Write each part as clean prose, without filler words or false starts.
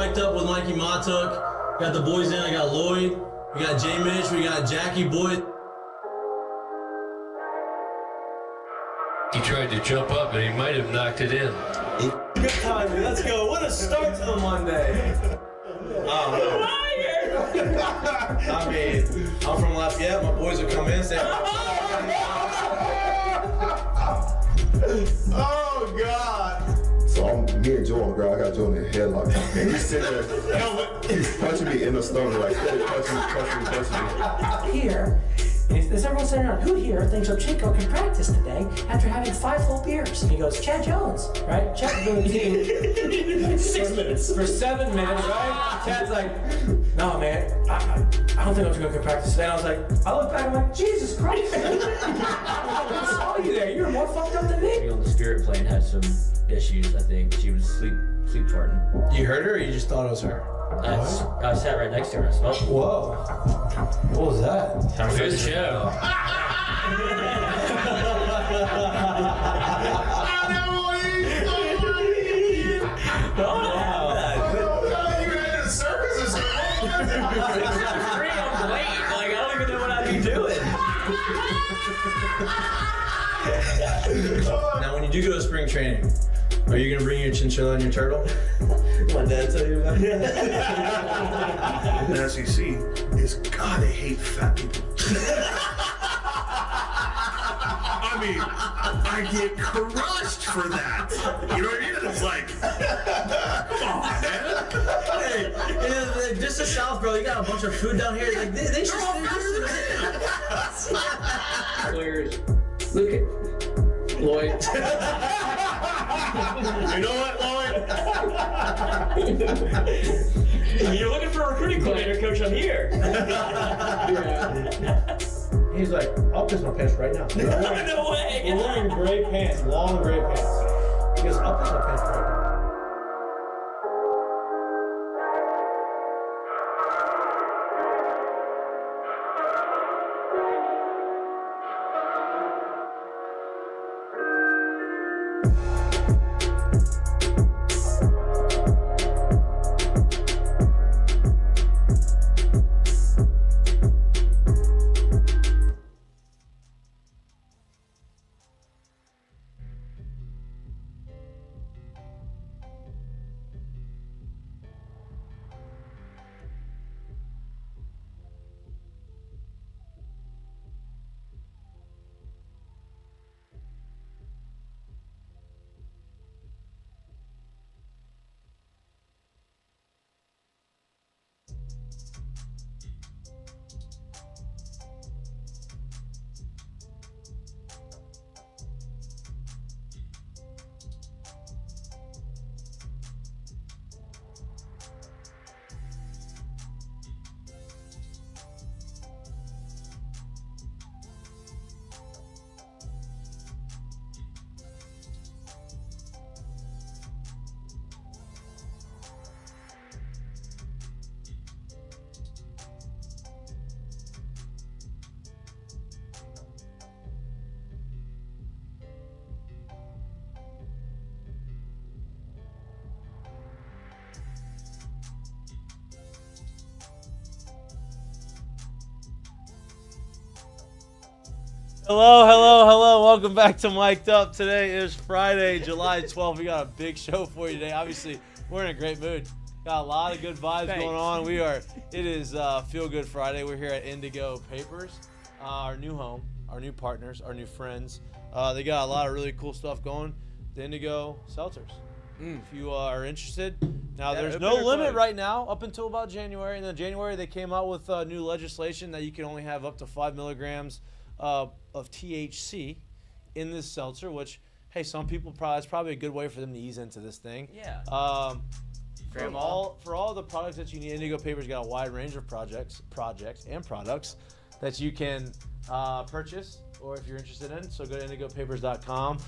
mic'd up with Mikie Mahtook. Got the boys in. I got Lloyd. We got J. Mitch. We got Jackie Boyd. He tried to jump up, and he might have knocked it in. Good timing. Let's go. What a start to the Monday. I mean, I'm from Lafayette. My boys will come in and say, oh, God. So me and Joe on the ground. I got Joe in the headlock. And he's sitting there. He's punching me in the stomach, like, punching me. Here, is everyone sitting around? Who here thinks Chico can practice today after having 5 full beers? And he goes, Chad Jones, right? Chad Jones. 6 minutes. For 7 minutes, right? Chad's like, no, man, I don't think Chico can practice today. And I was like, I look back, I'm like, Jesus Christ. I saw you there. You were more fucked up than me. On the spirit plane had some issues, I think. She was sleep farting. you heard her or you just thought it was her? I sat right next to her and smelled it. Whoa. What was that? Time Good show. Now, when you do go to spring training, are you gonna bring your chinchilla and your turtle? My dad tell you about it. The SEC is, God, they hate fat people. I mean, I get crushed for that. You know what I mean? It's like, come on, man. Hey, just the South, bro. You got a bunch of food down here. Like they should. Look at Lloyd. You know what, Lloyd? You're looking for a recruiting coordinator, coach. I'm here. He's like, I'll piss my pants right now. No way. We're wearing gray pants, long gray pants. He goes, I'll piss my pants right now. Hello. Welcome back to Mic'd Up. Today is Friday, July 12th. We got a big show for you today. Obviously, we're in a great mood. Got a lot of good vibes going on. It is Feel Good Friday. We're here at Indigo Papers, our new home, our new partners, our new friends. They got a lot of really cool stuff going. The Indigo Seltzers. If you are interested. Now, there's no limit right now up until about January. And then January, they came out with new legislation that you can only have up to 5 milligrams of THC in this seltzer, which, hey, some people it's probably a good way for them to ease into this thing. Yeah. For all the products that you need, Indigo Papers got a wide range of projects and products that you can purchase, or if you're interested in. So go to indigopapers.com.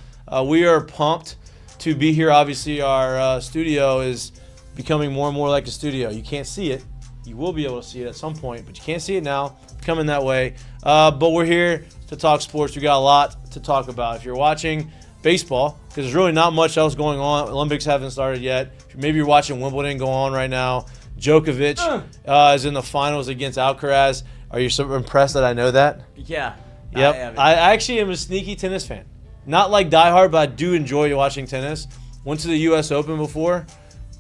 We are pumped to be here. Obviously, our studio is becoming more and more like a studio. You can't see it. You will be able to see it at some point, but you can't see it now. Coming that way. But we're here to talk sports. We got a lot to talk about. If you're watching baseball, because there's really not much else going on. Olympics haven't started yet. If Maybe you're watching Wimbledon go on right now. Djokovic is in the finals against Alcaraz. Are you so impressed that I know that? Yeah. Yep. I actually am a sneaky tennis fan. Not like diehard, but I do enjoy watching tennis. Went to the U.S. Open before.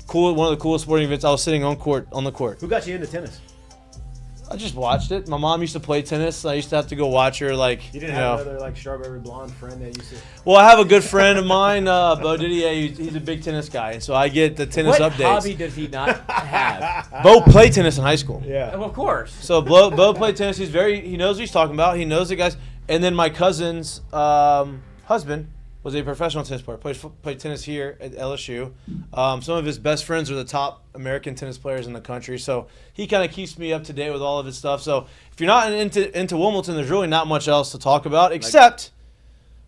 Cool, one of the coolest sporting events. I was sitting on the court. Who got you into tennis? I just watched it. My mom used to play tennis. I used to have to go watch her. You didn't have another like strawberry blonde friend that used to. Well, I have a good friend of mine, Bo Didier. He's a big tennis guy, and so I get the tennis What updates. hobby does he not have? Bo played tennis in high school. Yeah. Well, of course. So Bo played tennis. He knows what he's talking about. He knows the guys. And then my cousin's husband was a professional tennis player. Played tennis here at LSU. Some of his best friends are the top American tennis players in the country. So he kind of keeps me up to date with all of his stuff. So if you're not into Wimbledon, there's really not much else to talk about except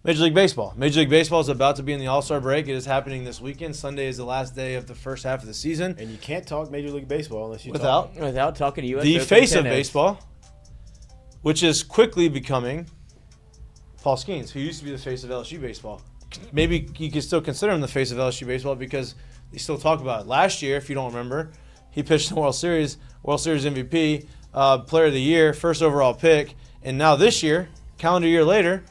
Major League Baseball. Major League Baseball is about to be in the All-Star break. It is happening this weekend. Sunday is the last day of the first half of the season. And you can't talk Major League Baseball unless you without talking U.S. the Open face of tennis. baseball, which is quickly becoming Paul Skenes, who used to be the face of LSU baseball. Maybe you could still consider him the face of LSU baseball because they still talk about it. Last year, if you don't remember, he pitched the World Series MVP, Player of the Year, first overall pick, and now this year, calendar year later,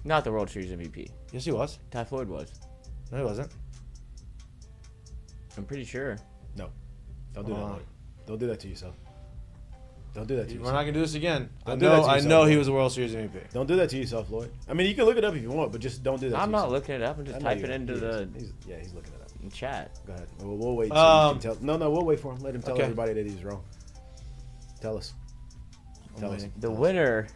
Not the World Series MVP. yes, he was. Ty Floyd was. No, he wasn't. I'm pretty sure. No. Don't do that. Lloyd. Don't do that to yourself. Don't do that to We're yourself. not gonna do this again. Don't do that to I yourself, know he Lloyd. was a World Series MVP. Don't do that to yourself, Lloyd. I mean, you can look it up if you want, but just don't do that. I'm to not yourself. looking it up. I'm just I know typing you are. into He the is. He's looking it up. chat. Go ahead. We'll wait. Till you can tell. No, we'll wait for him. Let him tell Okay. everybody that he's wrong. Tell us. Tell us. The Tell us. winner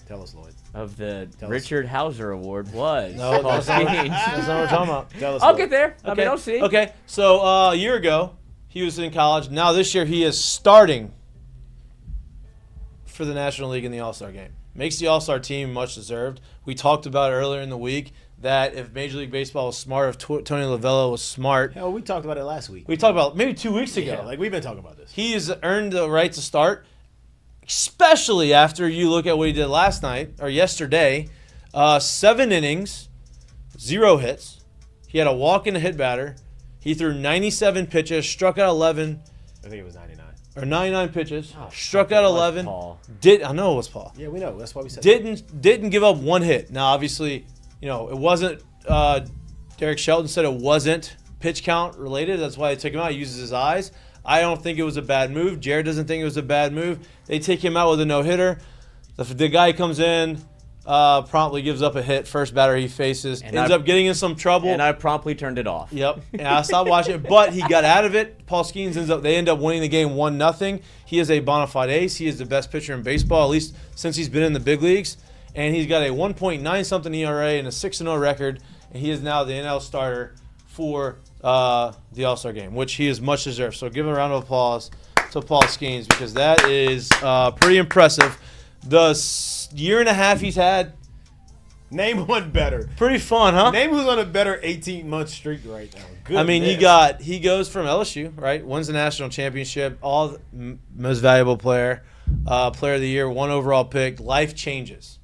Tell us, Lloyd. of the Tell us. Richard Hauser Award was No, Paul that's not, Skenes. that's not what we're talking about. Tell us. I'll Lloyd. get there. I Okay. mean, I'll see. Okay, so a year ago, he was in college. Now this year, he is starting for the National League in the All-Star game. Makes the All-Star team much deserved. We talked about earlier in the week that if Major League Baseball was smart, if Tony Lavello was smart, Hell, we talked about it last week. we talked about maybe 2 weeks ago. Yeah, like we've been talking about this. He has earned the right to start, especially after you look at what he did last night or yesterday. 7 innings, 0 hits. He had a walk and a hit batter. He threw 97 pitches, struck out 11, I think it was 99. or 99 pitches, Oh, struck fuck, out it was 11. Paul. I know it was Paul. Yeah, we know. That's why we said. Didn't give up 1 hit. Now, obviously, it wasn't. Derek Shelton said it wasn't pitch count related. That's why they took him out. He uses his eyes. I don't think it was a bad move. Jared doesn't think it was a bad move. They take him out with a no-hitter. The guy comes in, promptly gives up a hit. First batter he faces. And ends up getting in some trouble. And I promptly turned it off. Yep. And I stopped watching it, but he got out of it. Paul Skenes they end up winning the game 1-0. He is a bona fide ace. He is the best pitcher in baseball, at least since he's been in the big leagues. And he's got a 1.9-something ERA and a 6-0 record. And he is now the NL starter for the All-Star game, which he is much deserved. So give him a round of applause to Paul Skenes because that is pretty impressive. The year and a half he's had, Name one better. pretty fun, huh? Name who's on a better 18-month streak right now. I mean, Goodness. he goes from LSU, right? Wins the national championship, most valuable player, player of the year, 1 overall pick. Life changes.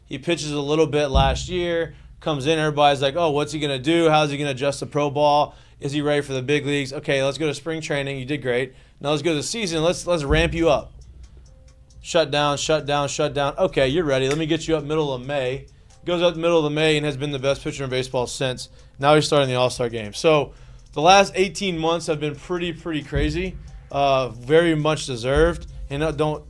He pitches a little bit last year, comes in, everybody's like, oh, what's he going to do? How's he going to adjust the pro ball? Is he ready for the big leagues? Okay, let's go to spring training. You did great. Now let's go to the season. Let's ramp you up. Shut down. Okay, you're ready. Let me get you up middle of May. Goes up middle of the May and has been the best pitcher in baseball since. Now he's starting the All-Star game. So the last 18 months have been pretty crazy. Very much deserved. And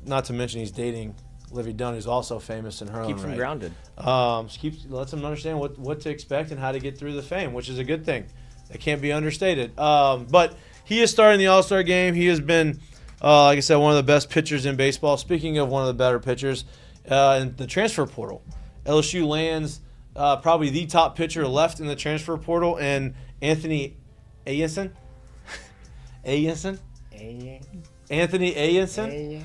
not to mention he's dating Livy Dunn, who's also famous in her own Keeps him right. grounded. Lets him understand what to expect and how to get through the fame, which is a good thing. That can't be understated. But he is starting the All-Star game. He has been, like I said, one of the best pitchers in baseball. Speaking of one of the better pitchers, in the transfer portal, LSU lands probably the top pitcher left in the transfer portal, and Anthony Ayenson. Anthony Ayenson.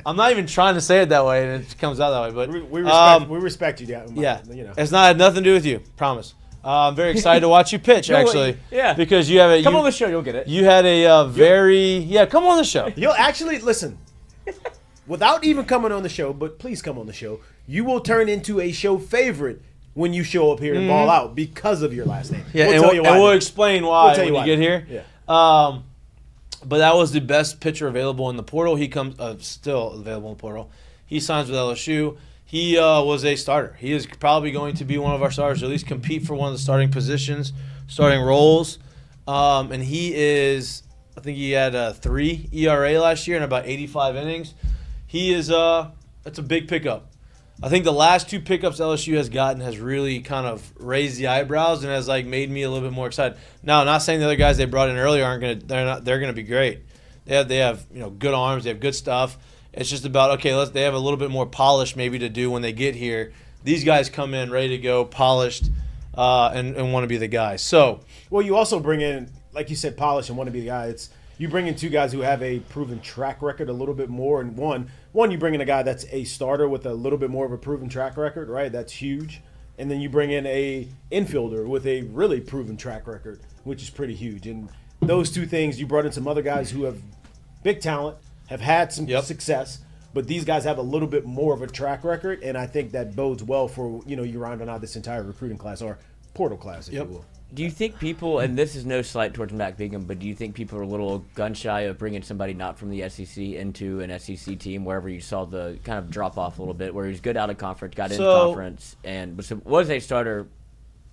I'm not even trying to say it that way, and it comes out that way. But we respect you, Dad. yeah, You know. it's not had nothing to do with you. Promise. I'm very excited to watch you pitch, actually. Yeah. Because you have a Come on the show, you'll get it. You had a come on the show. You'll actually listen. Without even coming on the show, but please come on the show. You will turn into a show favorite when you show up here and ball out because of your last name. Yeah, we'll tell you why. and we'll explain why We'll tell you when why. you get here. Yeah. But that was the best pitcher available in the portal. He comes still available in the portal. He signs with LSU. He was a starter. He is probably going to be one of our starters, or at least compete for one of the starting positions, starting roles. And he is, I think he had a 3 ERA last year and about 85 innings. He is that's a big pickup. I think the last 2 pickups LSU has gotten has really kind of raised the eyebrows and has like made me a little bit more excited. Now, not saying the other guys they brought in earlier they're gonna be great. They have good arms, they have good stuff. It's just about they have a little bit more polish maybe to do when they get here. These guys come in ready to go, polished, and want to be the guys. So, well, you also bring in, like you said, polish and want to be the guy. You bring in 2 guys who have a proven track record a little bit more, and one you bring in a guy that's a starter with a little bit more of a proven track record, right? That's huge. And then you bring in a infielder with a really proven track record, which is pretty huge. And those 2 things, you brought in some other guys who have big talent, have had some success, but these guys have a little bit more of a track record, and I think that bodes well for you rounding out this entire recruiting class or portal class, if you will. Do you think people, and this is no slight towards Mac Bingham, but do you think people are a little gun shy of bringing somebody not from the SEC into an SEC team wherever you saw the kind of drop off a little bit, where he was good out of conference, got into conference, and was a starter?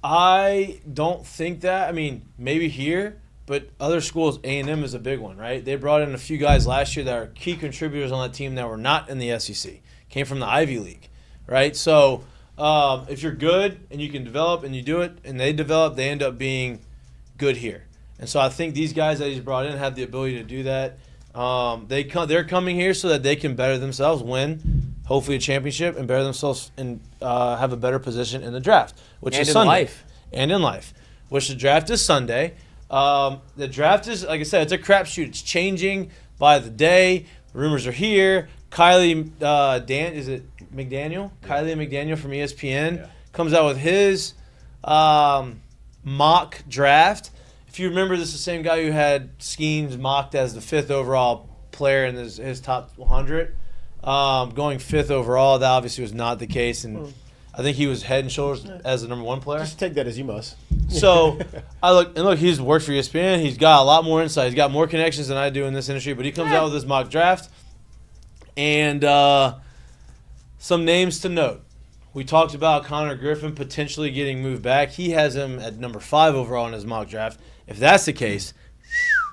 I don't think that. I mean, maybe here, but other schools, A&M is a big one, right? They brought in a few guys last year that are key contributors on that team that were not in the SEC, came from the Ivy League, right? So if you're good and you can develop and you do it and they develop, they end up being good here. And so I think these guys that he's brought in have the ability to do that. They're coming here so that they can better themselves, win, hopefully a championship, and better themselves and have a better position in the draft, which is Sunday. And in life. Which the draft is Sunday. The draft is, like I said, it's a crapshoot. It's changing by the day. Rumors are here. Kylie McDaniel? Kylie McDaniel from ESPN comes out with his mock draft. If you remember, this is the same guy who had Skenes mocked as the 5th overall player in his top 100. Going 5th overall, that obviously was not the case, and I think he was head and shoulders as the number 1 player. Just take that as you must. So look, he's worked for ESPN. He's got a lot more insight. He's got more connections than I do in this industry. But he comes out with his mock draft, and some names to note. We talked about Connor Griffin potentially getting moved back. He has him at number 5 overall in his mock draft. If that's the case,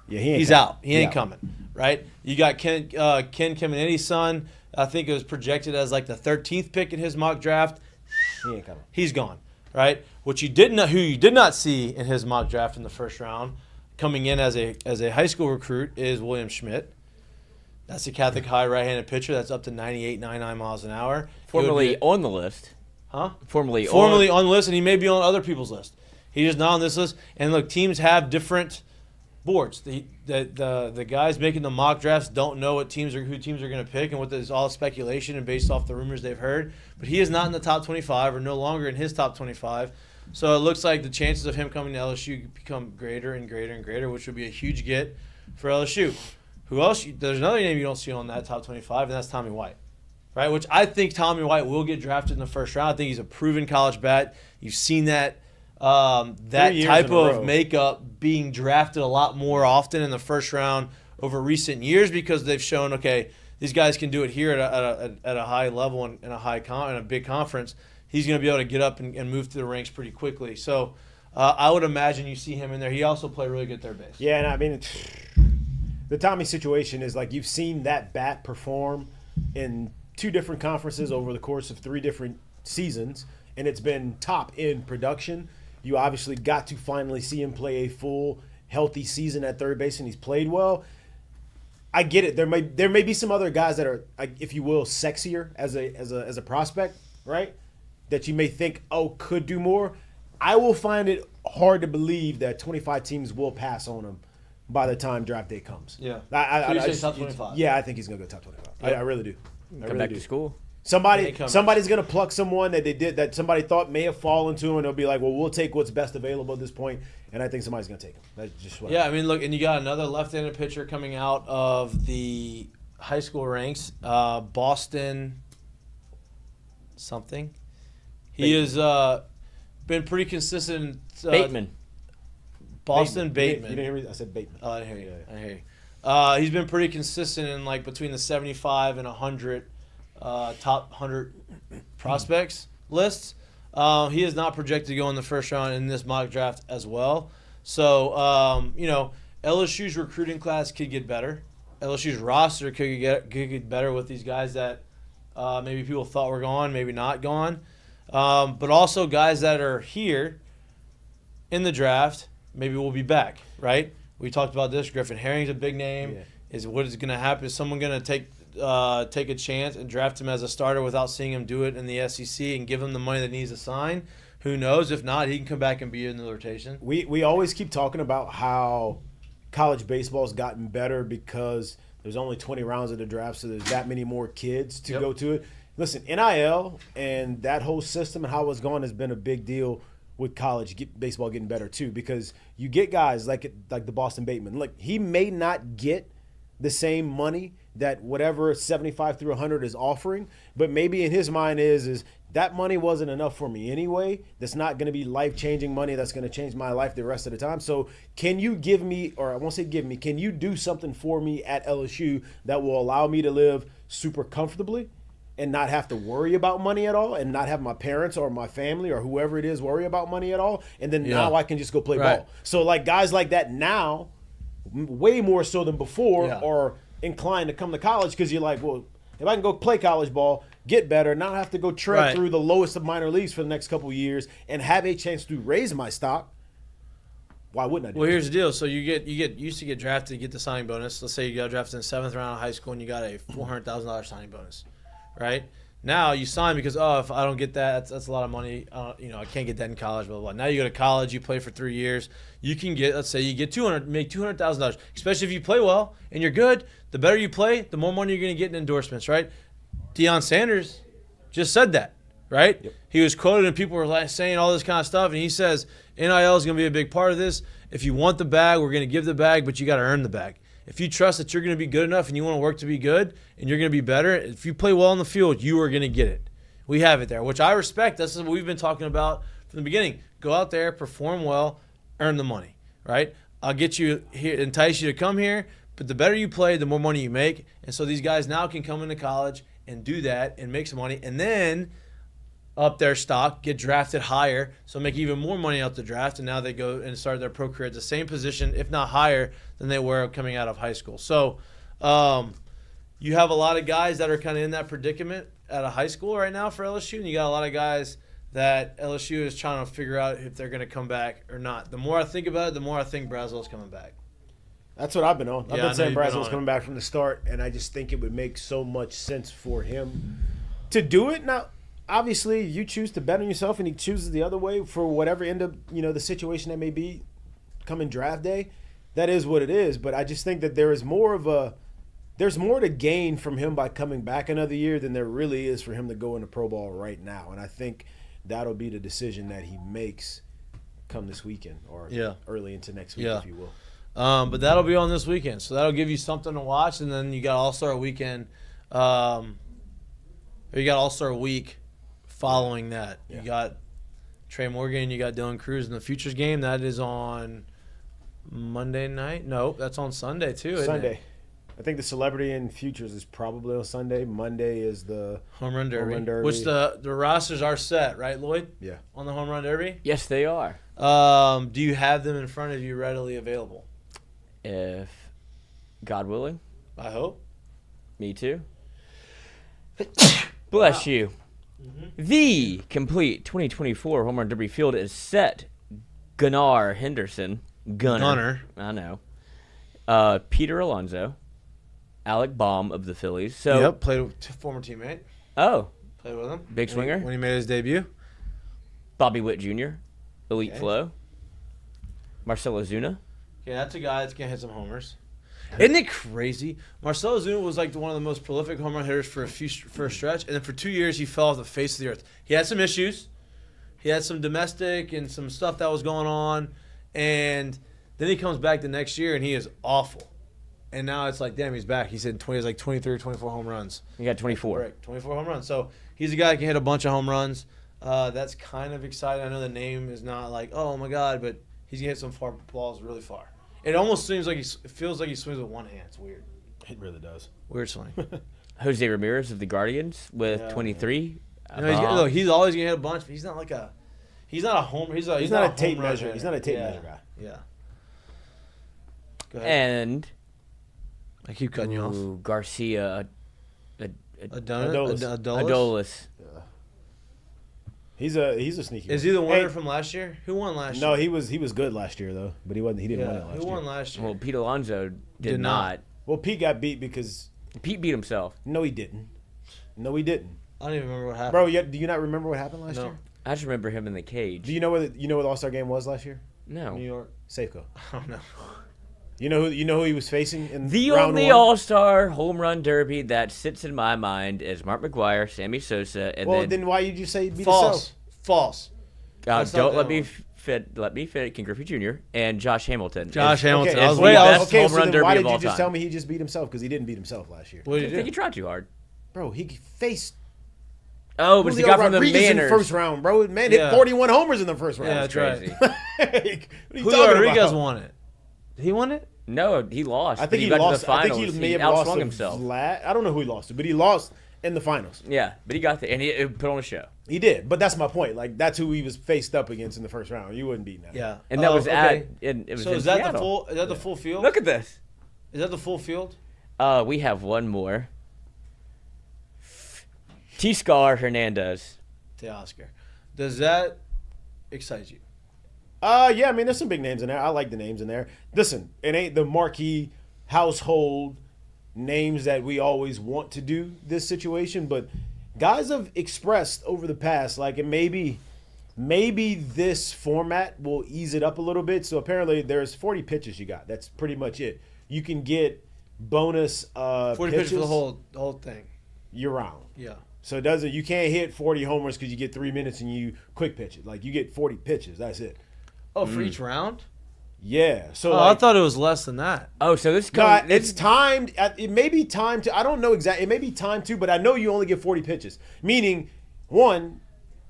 he's out. He ain't coming, right? You got Ken Kemenity's son. I think it was projected as like the 13th pick in his mock draft. He ain't coming. He's gone, right? Who you did not see in his mock draft in the first round, coming in as a high school recruit, is William Schmidt. That's a Catholic high right-handed pitcher that's up to 98, 99 miles an hour. Formerly on the list. Huh? Formerly on the list, and he may be on other people's list. He's just not on this list. And look, teams have different boards. The guys making the mock drafts don't know who teams are going to pick, and what is all speculation and based off the rumors they've heard. But he is not in the top 25, or no longer in his top 25. So it looks like the chances of him coming to LSU become greater and greater and greater, which would be a huge get for LSU. Who else? There's another name you don't see on that top 25, and that's Tommy White, right? Which I think Tommy White will get drafted in the first round. I think he's a proven college bat. You've seen that type of makeup being drafted a lot more often in the first round over recent years, because they've shown, okay, these guys can do it here at a high level and in a big conference. He's going to be able to get up and move through the ranks pretty quickly. So I would imagine you see him in there. He also played really good third base. Yeah, and I mean, the Tommy situation is like you've seen that bat perform in 2 different conferences over the course of 3 different seasons, and it's been top in production. You obviously got to finally see him play a full, healthy season at third base, and he's played well. I get it. There may be some other guys that are, if you will, sexier as a prospect, right? That you may think, could do more. I will find it hard to believe that 25 teams will pass on him by the time draft day comes. Yeah. I say top 25. Yeah, I think he's gonna go top 25. Yep. I really do. Come back to school. Somebody's gonna pluck someone that somebody thought may have fallen to him, and they'll be like, well, we'll take what's best available at this point, and I think somebody's gonna take him. That's just what. Yeah, I mean, look, and you got another left-handed pitcher coming out of the high school ranks, Boston something. He is been pretty consistent. Bateman. Boston Bateman. You didn't hear me? I said Bateman. Oh, I hear you. I hear you. He's been pretty consistent in like between the 75 and 100 top 100 prospects lists. He is not projected to go in the first round in this mock draft as well. So, LSU's recruiting class could get better. LSU's roster could get better with these guys that maybe people thought were gone, maybe not gone. But also guys that are here in the draft maybe will be back, right? We talked about this. Griffin Herring's a big name. Yeah. What is going to happen? Is someone going to take a chance and draft him as a starter without seeing him do it in the SEC and give him the money that he needs to sign? Who knows? If not, he can come back and be in the rotation. We always keep talking about how college baseball's gotten better because there's only 20 rounds of the draft, so there's that many more kids to go to it. Listen, NIL and that whole system and how it's gone has been a big deal with college baseball getting better too, because you get guys like the Boston Bateman. Look, he may not get the same money that whatever 75 through 100 is offering, but maybe in his mind is that money wasn't enough for me anyway. That's not going to be life-changing money that's going to change my life the rest of the time. So can you give me, or I won't say give me, can you do something for me at LSU that will allow me to live super comfortably and not have to worry about money at all and not have my parents or my family or whoever it is worry about money at all? And then now I can just go play ball. So like guys like that now, way more so than before, are inclined to come to college because you're like, well, if I can go play college ball, get better, not have to go tread through the lowest of minor leagues for the next couple of years and have a chance to raise my stock, why wouldn't I do Well, that? here's the deal. So you used to get drafted, get the signing bonus. Let's say you got drafted in the 7th round of high school and you got a $400,000 signing bonus, right? Now you sign because, if I don't get that, that's a lot of money. I can't get that in college, blah, blah, blah. Now you go to college, you play for 3 years. You can get, let's say you get make $200,000, especially if you play well and you're good. The better you play, the more money you're going to get in endorsements, right? Deion Sanders just said that, right? Yep. He was quoted and people were saying all this kind of stuff, and he says NIL is going to be a big part of this. If you want the bag, we're going to give the bag, but you got to earn the bag. If you trust that you're going to be good enough and you want to work to be good and you're going to be better, if you play well on the field, you are going to get it. We have it there, which I respect. This is what we've been talking about from the beginning. Go out there, perform well, earn the money, right? I'll get you here, entice you to come here, but the better you play, the more money you make. And so these guys now can come into college and do that and make some money and then up their stock, get drafted higher, so make even more money out the draft, and now they go and start their pro career at the same position, if not higher, than they were coming out of high school. So you have a lot of guys that are kind of in that predicament at a high school right now for LSU, and you got a lot of guys that LSU is trying to figure out if they're going to come back or not. The more I think about it, the more I think Brazel's coming back. That's what I've been on. I've been saying Brazel's coming back back from the start, and I just think it would make so much sense for him to do it. Now, obviously, you choose to bet on yourself, and he chooses the other way for whatever end of the situation that may be coming draft day. That is what it is. But I just think that there's more to gain from him by coming back another year than there really is for him to go into pro ball right now. And I think that'll be the decision that he makes come this weekend or early into next week, if you will. But that'll be on this weekend, so that'll give you something to watch, and then you got All-Star Weekend. You got All-Star Week following that. You got Trey Morgan, you got Dylan Cruz in the Futures game. That is on Monday night. No, that's on Sunday too. Sunday. I think the Celebrity and Futures is probably on Sunday. Monday is the Home Run Derby. Which the rosters are set, right, Lloyd? Yeah. On the Home Run Derby? Yes, they are. Do you have them in front of you readily available? If God willing. I hope. Me too. Bless you. Mm-hmm. The complete 2024 Home Run Derby field is set. Gunnar Henderson. Gunnar. I know. Peter Alonso. Alec Baum of the Phillies. So played with former teammate. Oh. Played with him. Big swinger. When he made his debut. Bobby Witt Jr. Elite Flow. Marcell Ozuna. Yeah, that's a guy that's going to hit some homers. Isn't it crazy? Marcell Ozuna was like one of the most prolific home run hitters for a stretch, and then for 2 years he fell off the face of the earth. He had some issues. He had some domestic and some stuff that was going on, and then he comes back the next year and he is awful. And now it's like, damn, he's back. He said he has like 23 or 24 home runs. He got 24. Right, 24 home runs. So he's a guy that can hit a bunch of home runs. That's kind of exciting. I know the name is not like, oh my God, but he's gonna hit some far balls really far. It almost seems like it feels like he swings with one hand. It's weird. It really does. Weird swing. Jose Ramirez of the Guardians with 23. He's always gonna hit a bunch, but he's not like a. He's not a homer. He's not a tape home run measure. hitter. He's not a tape measure guy. Yeah. Go ahead. And I keep cutting you off. Garcia, Adolis. Adolis. He's a sneaky. Is he the winner from last year? Who won last year? No, he was good last year though, but he didn't win it last year. Who won last year? Well, Pete Alonso did not. Well, Pete got beat because Pete beat himself. no, he didn't. No, he didn't. I don't even remember what happened. Bro, do you not remember what happened last year? I just remember him in the cage. Do you know where the All-Star game was last year? No. New York. Safeco. Oh no. You know who he was facing in The round only one? All-Star home run derby that sits in my mind is Mark McGwire, Sammy Sosa, and then why did you say beat False. False. don't not let the me one. fit. Let me fit. Ken Griffey Jr. and Josh Hamilton. Hamilton. Okay, I was wait, the best okay, home so run then derby why of did you all just time. tell me he just beat himself? Because he didn't beat himself last year. What did I he think he do? tried too hard. Bro, he faced Oh, but he got from the Rodriguez in the Manners. first round, bro. Man hit 41 homers in the first round. Yeah, that's Crazy. right. What are you Julio talking Rodriguez about? won it. Did he won it? No, he lost. I but think he got lost. to the finals. I think he may have lost outswung to himself. I don't know who he lost to, but he lost in the finals. Yeah, but he got there, and he put on a show. He did, but that's my point. Like that's who he was faced up against in the first round. You wouldn't beat that. Yeah. And that was okay. it was So in is that Seattle. the full? Is that the full field? Look at this. Is that the full field? We have one more. T-Scar Hernandez. Teoscar. Does that excite you? Yeah, I mean, there's some big names in there. I like the names in there. Listen, it ain't the marquee household names that we always want to do this situation, but guys have expressed over the past, like, and maybe this format will ease it up a little bit. So apparently there's 40 pitches you got. That's pretty much it. You can get bonus 40 pitches for the whole thing. year round. Yeah. So you can't hit 40 homers because you get 3 minutes and you quick pitch it. Like you get 40 pitches. That's it. Oh, for each round? Yeah. So I thought it was less than that. Oh, so this no, comes. it's timed. It may be timed to. I don't know exactly. It may be timed to, but I know you only get 40 pitches. Meaning, one,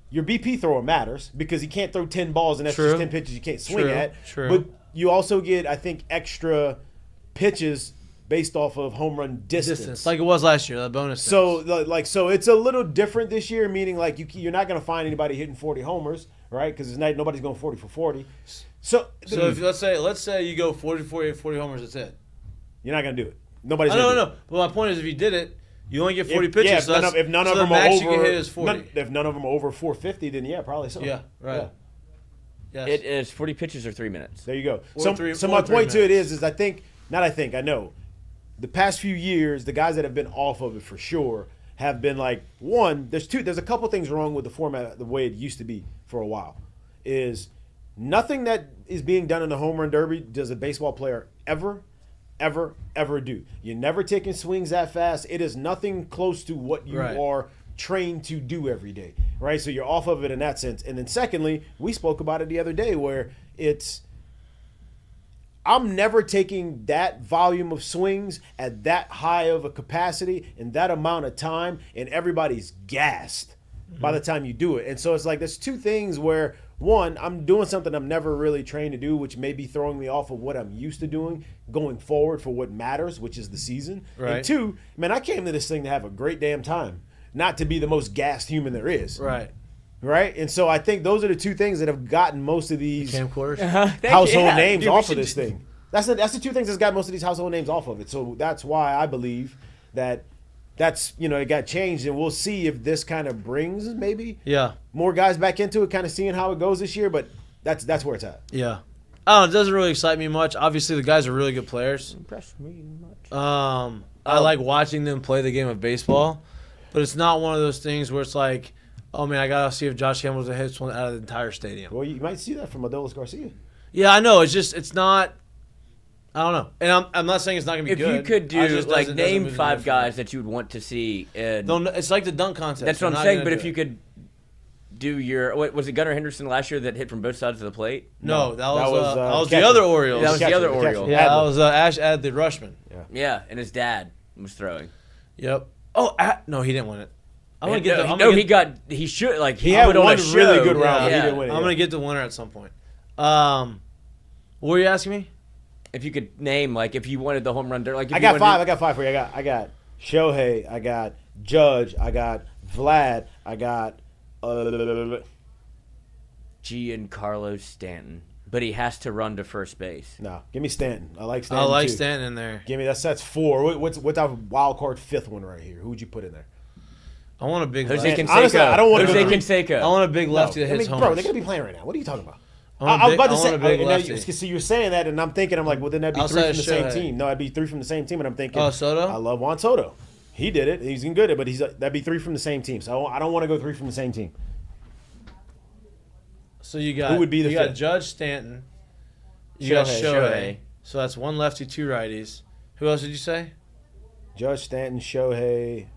your BP thrower matters because he can't throw 10 balls and that's True. just 10 pitches you can't swing True. at. True. But you also get, I think, extra pitches based off of home run distance. Like it was last year, the bonus. So so it's a little different this year, meaning like you're not going to find anybody hitting 40 homers, right? Because nobody's going 40 for 40. So if let's say you go 40 homers, that's it. you're not going to do it. Nobody's. No. But my point is, if you did it, you only get 40 pitches. Yeah, so if none of the them are max over, you can hit is 40. if none of them are over 450, then yeah, probably so. Yeah, right. Yeah. Yes. It is 40 pitches or 3 minutes. There you go. Or So, three- so or my 3 point to it minutes. is I know, the past few years, the guys that have been off of it for sure have been like, one, there's a couple things wrong with the format the way it used to be for a while. Is nothing that is being done in the home run derby does a baseball player ever do. You're never taking swings that fast. It is nothing close to what you Right. are trained to do every day, right? So you're off of it in that sense. And then secondly, we spoke about it the other day where I'm never taking that volume of swings at that high of a capacity in that amount of time, and everybody's gassed by the time you do it. And so it's like there's two things where, one, I'm doing something I'm never really trained to do, which may be throwing me off of what I'm used to doing going forward for what matters, which is the season. Right. And two, man, I came to this thing to have a great damn time, not to be the most gassed human there is. Right. Right? And so I think those are the two things that have gotten most of these Camcorders. household names off of this thing. That's the two things that's got most of these household names off of it. So that's why I believe that's it got changed, and we'll see if this kind of brings maybe more guys back into it, kind of seeing how it goes this year. But that's where it's at. Yeah. I don't know. It doesn't really excite me much. Obviously, the guys are really good players. Impressed me much. I like watching them play the game of baseball, but it's not one of those things where it's like, oh man, I gotta see if Josh Hamilton hits one out of the entire stadium. Well, you might see that from Adolis Garcia. Yeah, I know. It's not. I don't know, and I'm not saying it's not gonna be If good. you could I do just like doesn't name move the 5 needle for guys me. that you would want to see, and It's like the dunk contest. that's what They're I'm not saying. gonna But do if you it. could do your was it Gunnar Henderson last year that hit from both sides of the plate? No, that was, was the catcher. other Orioles. That was the catcher, other the catcher. Oriole. Yeah, that was Ash Ad the Rushman. Yeah, and his dad was throwing. Yep. Oh, no, he didn't win it. I'm gonna get. He should like He had put on one a really show. good round, but he Yeah. didn't win it. I'm gonna get the winner at some point. What were you asking me? If you could name, like, if you wanted the home run, like, if I you got wanted- five. I got five for you. I got Shohei. I got Judge. I got Vlad. I got. Giancarlo Stanton, but he has to run to first base. No, give me Stanton. I like I Stanton. like too. Stanton in there. Give me that's 4. What's our wild card 5th one right here? Who would you put in there? I want a big. Jose lefty. Canseco. Honestly, I don't wanna Jose go- Canseco. I want a big lefty that No, hits bro, homers. they're gonna be playing right now. What are you talking about? I want I a was about to big- I want a say. big lefty. See, you're saying that, and I'm thinking, I'm like, well, then that'd be Outside 3 from the same Shohei. team. No, I'd be 3 from the same team, and I'm thinking, Oh, Soto? I love Juan Soto. He did it. He's good at it, but that'd be 3 from the same team. So I don't want to go 3 from the same team. So you got Who would be the you got fifth? Judge Stanton. You got Shohei. Shohei. So that's one lefty, 2 righties. Who else did you say? Judge Stanton, Shohei.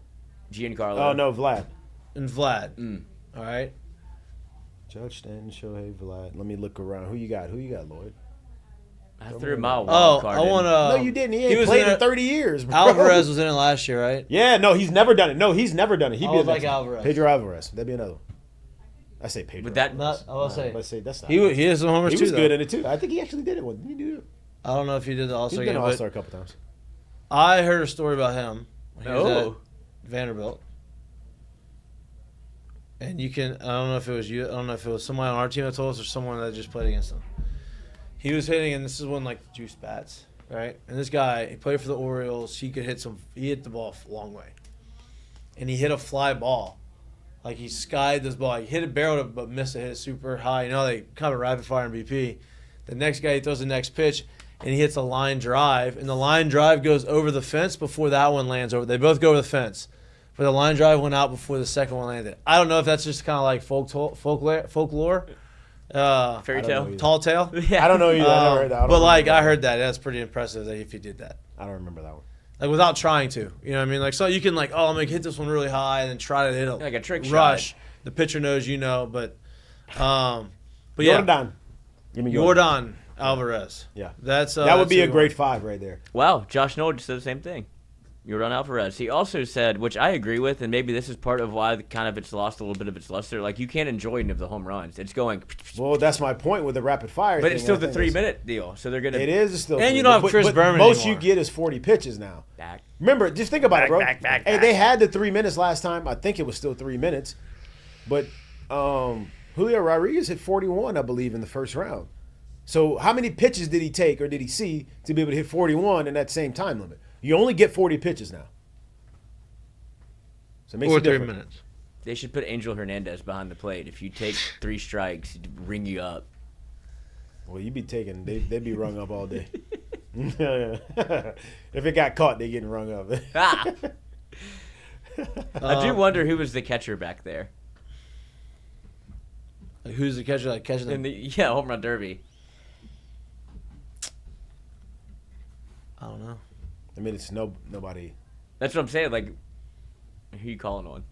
Giancarlo. Oh no, Vlad. And Vlad. All right. Judge Stanton, Shohei, Vlad. Let me look around. Who you got, Lloyd? I threw my wild Oh, card I in. want to. No, you didn't. He ain't was played in in it- 30 years. Bro. Alvarez was in it last year, right? Yeah, no, he's never done it. No, he's never done it. He'd I be was the like next one. Alvarez. Pedro Alvarez. That'd be another one. I say Pedro. Would that- Alvarez. Not- I will say. Let's say that's not. He has some homers He too. was good though. in it too. I think he actually did it. Didn't he do it? I don't know if he did the All He's Star been game, an but All-Star a couple times. I heard a story about him. When he was Oh. at Vanderbilt. And you can, I don't know if it was you, I don't know if it was someone on our team that told us or someone that just played against him. He was hitting, and this is when like juice bats, right? And this guy, he played for the Orioles. He hit the ball a long way. And he hit a fly ball. Like he skied this ball. He hit it, barreled it, but missed it, hit it super high. You know, they kind of rapid fire MVP. The next guy, he throws the next pitch, and he hits a line drive. And the line drive goes over the fence before that one lands over. They both go over the fence. But the line drive went out before the second one landed. I don't know if that's just kind of like folklore. Fairy I don't know tale. either. Tall tale. I don't know either. I never heard that. I don't But like remember I that heard that. That's pretty impressive that if he did that. one. I don't remember that one. Like without trying to. You know what I mean? Like so you can like, oh, I'm gonna hit this one really high and then try to hit a Like a trick rush. shot. The pitcher knows you know, but yeah. Jordan. Give me Jordan. Jordan Alvarez. Yeah. That's That would be that's a who- great 5 right there. Wow, Josh Noel just said the same thing. Jordan Alvarez. He also said, which I agree with, and maybe this is part of why kind of it's lost a little bit of its luster. Like you can't enjoy any of the home runs. It's going, Well, that's my point with the rapid fire. but thing, it's still I the think 3-minute deal. So they're gonna It is still. And 3, you don't have but- Chris but Berman Most anymore. you get is 40 pitches now. back. Remember, just think about it, bro. back, Hey, they had the 3 minutes last time. I think it was still 3 minutes, but Julio Rodriguez hit 41, I believe, in the first round. So how many pitches did he take or did he see to be able to hit 41 in that same time limit? You only get 40 pitches now. So it makes Or a 3 difference. minutes. They should put Angel Hernandez behind the plate. If you take 3 strikes, he'd ring you up. Well, you'd be taking. They'd be rung up all day. If it got caught, they getting rung up. Ah! I do wonder who was the catcher back there Like, who's the catcher? Like catching in the the home run derby. I don't know. I mean, it's nobody. That's what I'm saying. Like, who you calling on?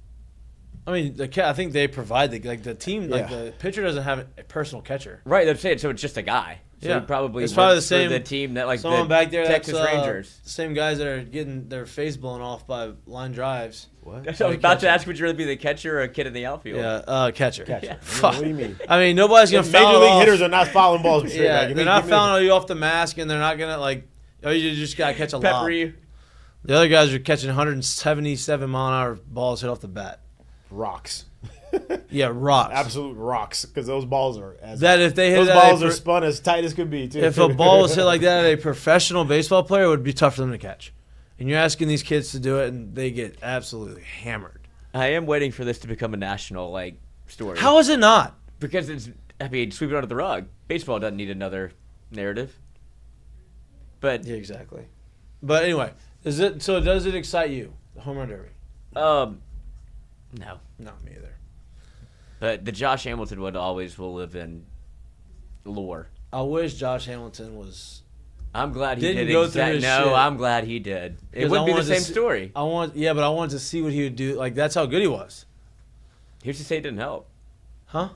I mean, I think they provide the team. Like Yeah. the pitcher doesn't have a personal catcher. Right, I'm saying. So it's just a guy. So Yeah. he probably It's probably works the same- for the team that like Someone the back there, Texas that's, Rangers. the same guys that are getting their face blown off by line drives. What? That's what I was about to ask. Would you rather be the catcher or a kid in the outfield? Yeah, catcher. Catcher. Fuck. What do you mean? I mean, nobody's gonna Major foul league off. hitters are not fouling balls straight. Yeah, Like, give they're me- not give me- fouling you off the mask, and they're not gonna like. Oh, you just gotta catch a lob. Pepper you. The other guys are catching 177-mile-an-hour balls hit off the bat. rocks. Yeah, rocks. Absolute rocks, because those balls are as That if they hit those that, balls are spun as tight as could be too. if a ball was hit like that at a professional baseball player, it would be tough for them to catch. And you're asking these kids to do it, and they get absolutely hammered. I am waiting for this to become a national like story. How is it not? Because it's, I mean, sweep it under the rug. Baseball doesn't need another narrative. But Yeah, exactly. But anyway, does it excite you, the home run derby? no. No, me either. But the Josh Hamilton one always will live in lore. I wish Josh Hamilton was. I'm glad he Didn't did. go through his No, shit. I'm glad he did. It Because wouldn't I be the wanted to same see- story. But I wanted to see what he would do. Like that's how good he was, Here's to say it didn't help. huh?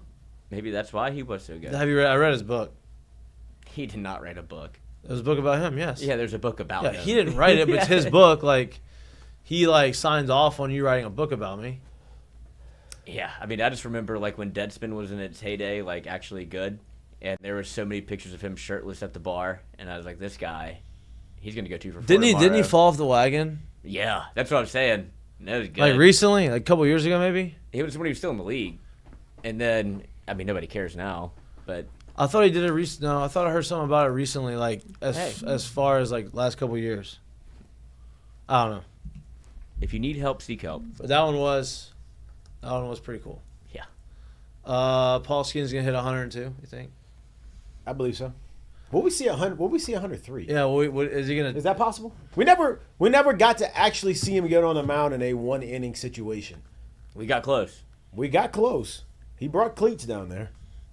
Maybe that's why he was so good. Have you read? I read his book. He did not write a book. It was a book about him. Yes. Yeah, there's a book about Yeah, him. he didn't write it, but it's his book. Like, he like signs off on you writing a book about me. Yeah, I mean, I just remember like when Deadspin was in its heyday, like actually good, and there were so many pictures of him shirtless at the bar, and I was like, this guy, he's gonna go 2 for 4 Didn't he tomorrow. fall off the wagon? Yeah, that's what I'm saying. That was good. Like recently, like a couple years ago, maybe. It was when he was still in the league, and then I mean nobody cares now, but I thought he did it No, I thought I heard something about it recently, like as far as like last couple years. I don't know, if you need help, seek help. but that one was pretty cool. Yeah. Paul Skenes gonna hit 102. You think? I believe so. Will we see 100? Will we see 103? Yeah. What is he gonna? Is that possible? We never got to actually see him get on the mound in a 1-inning situation. We got close. We got close. He brought cleats down there.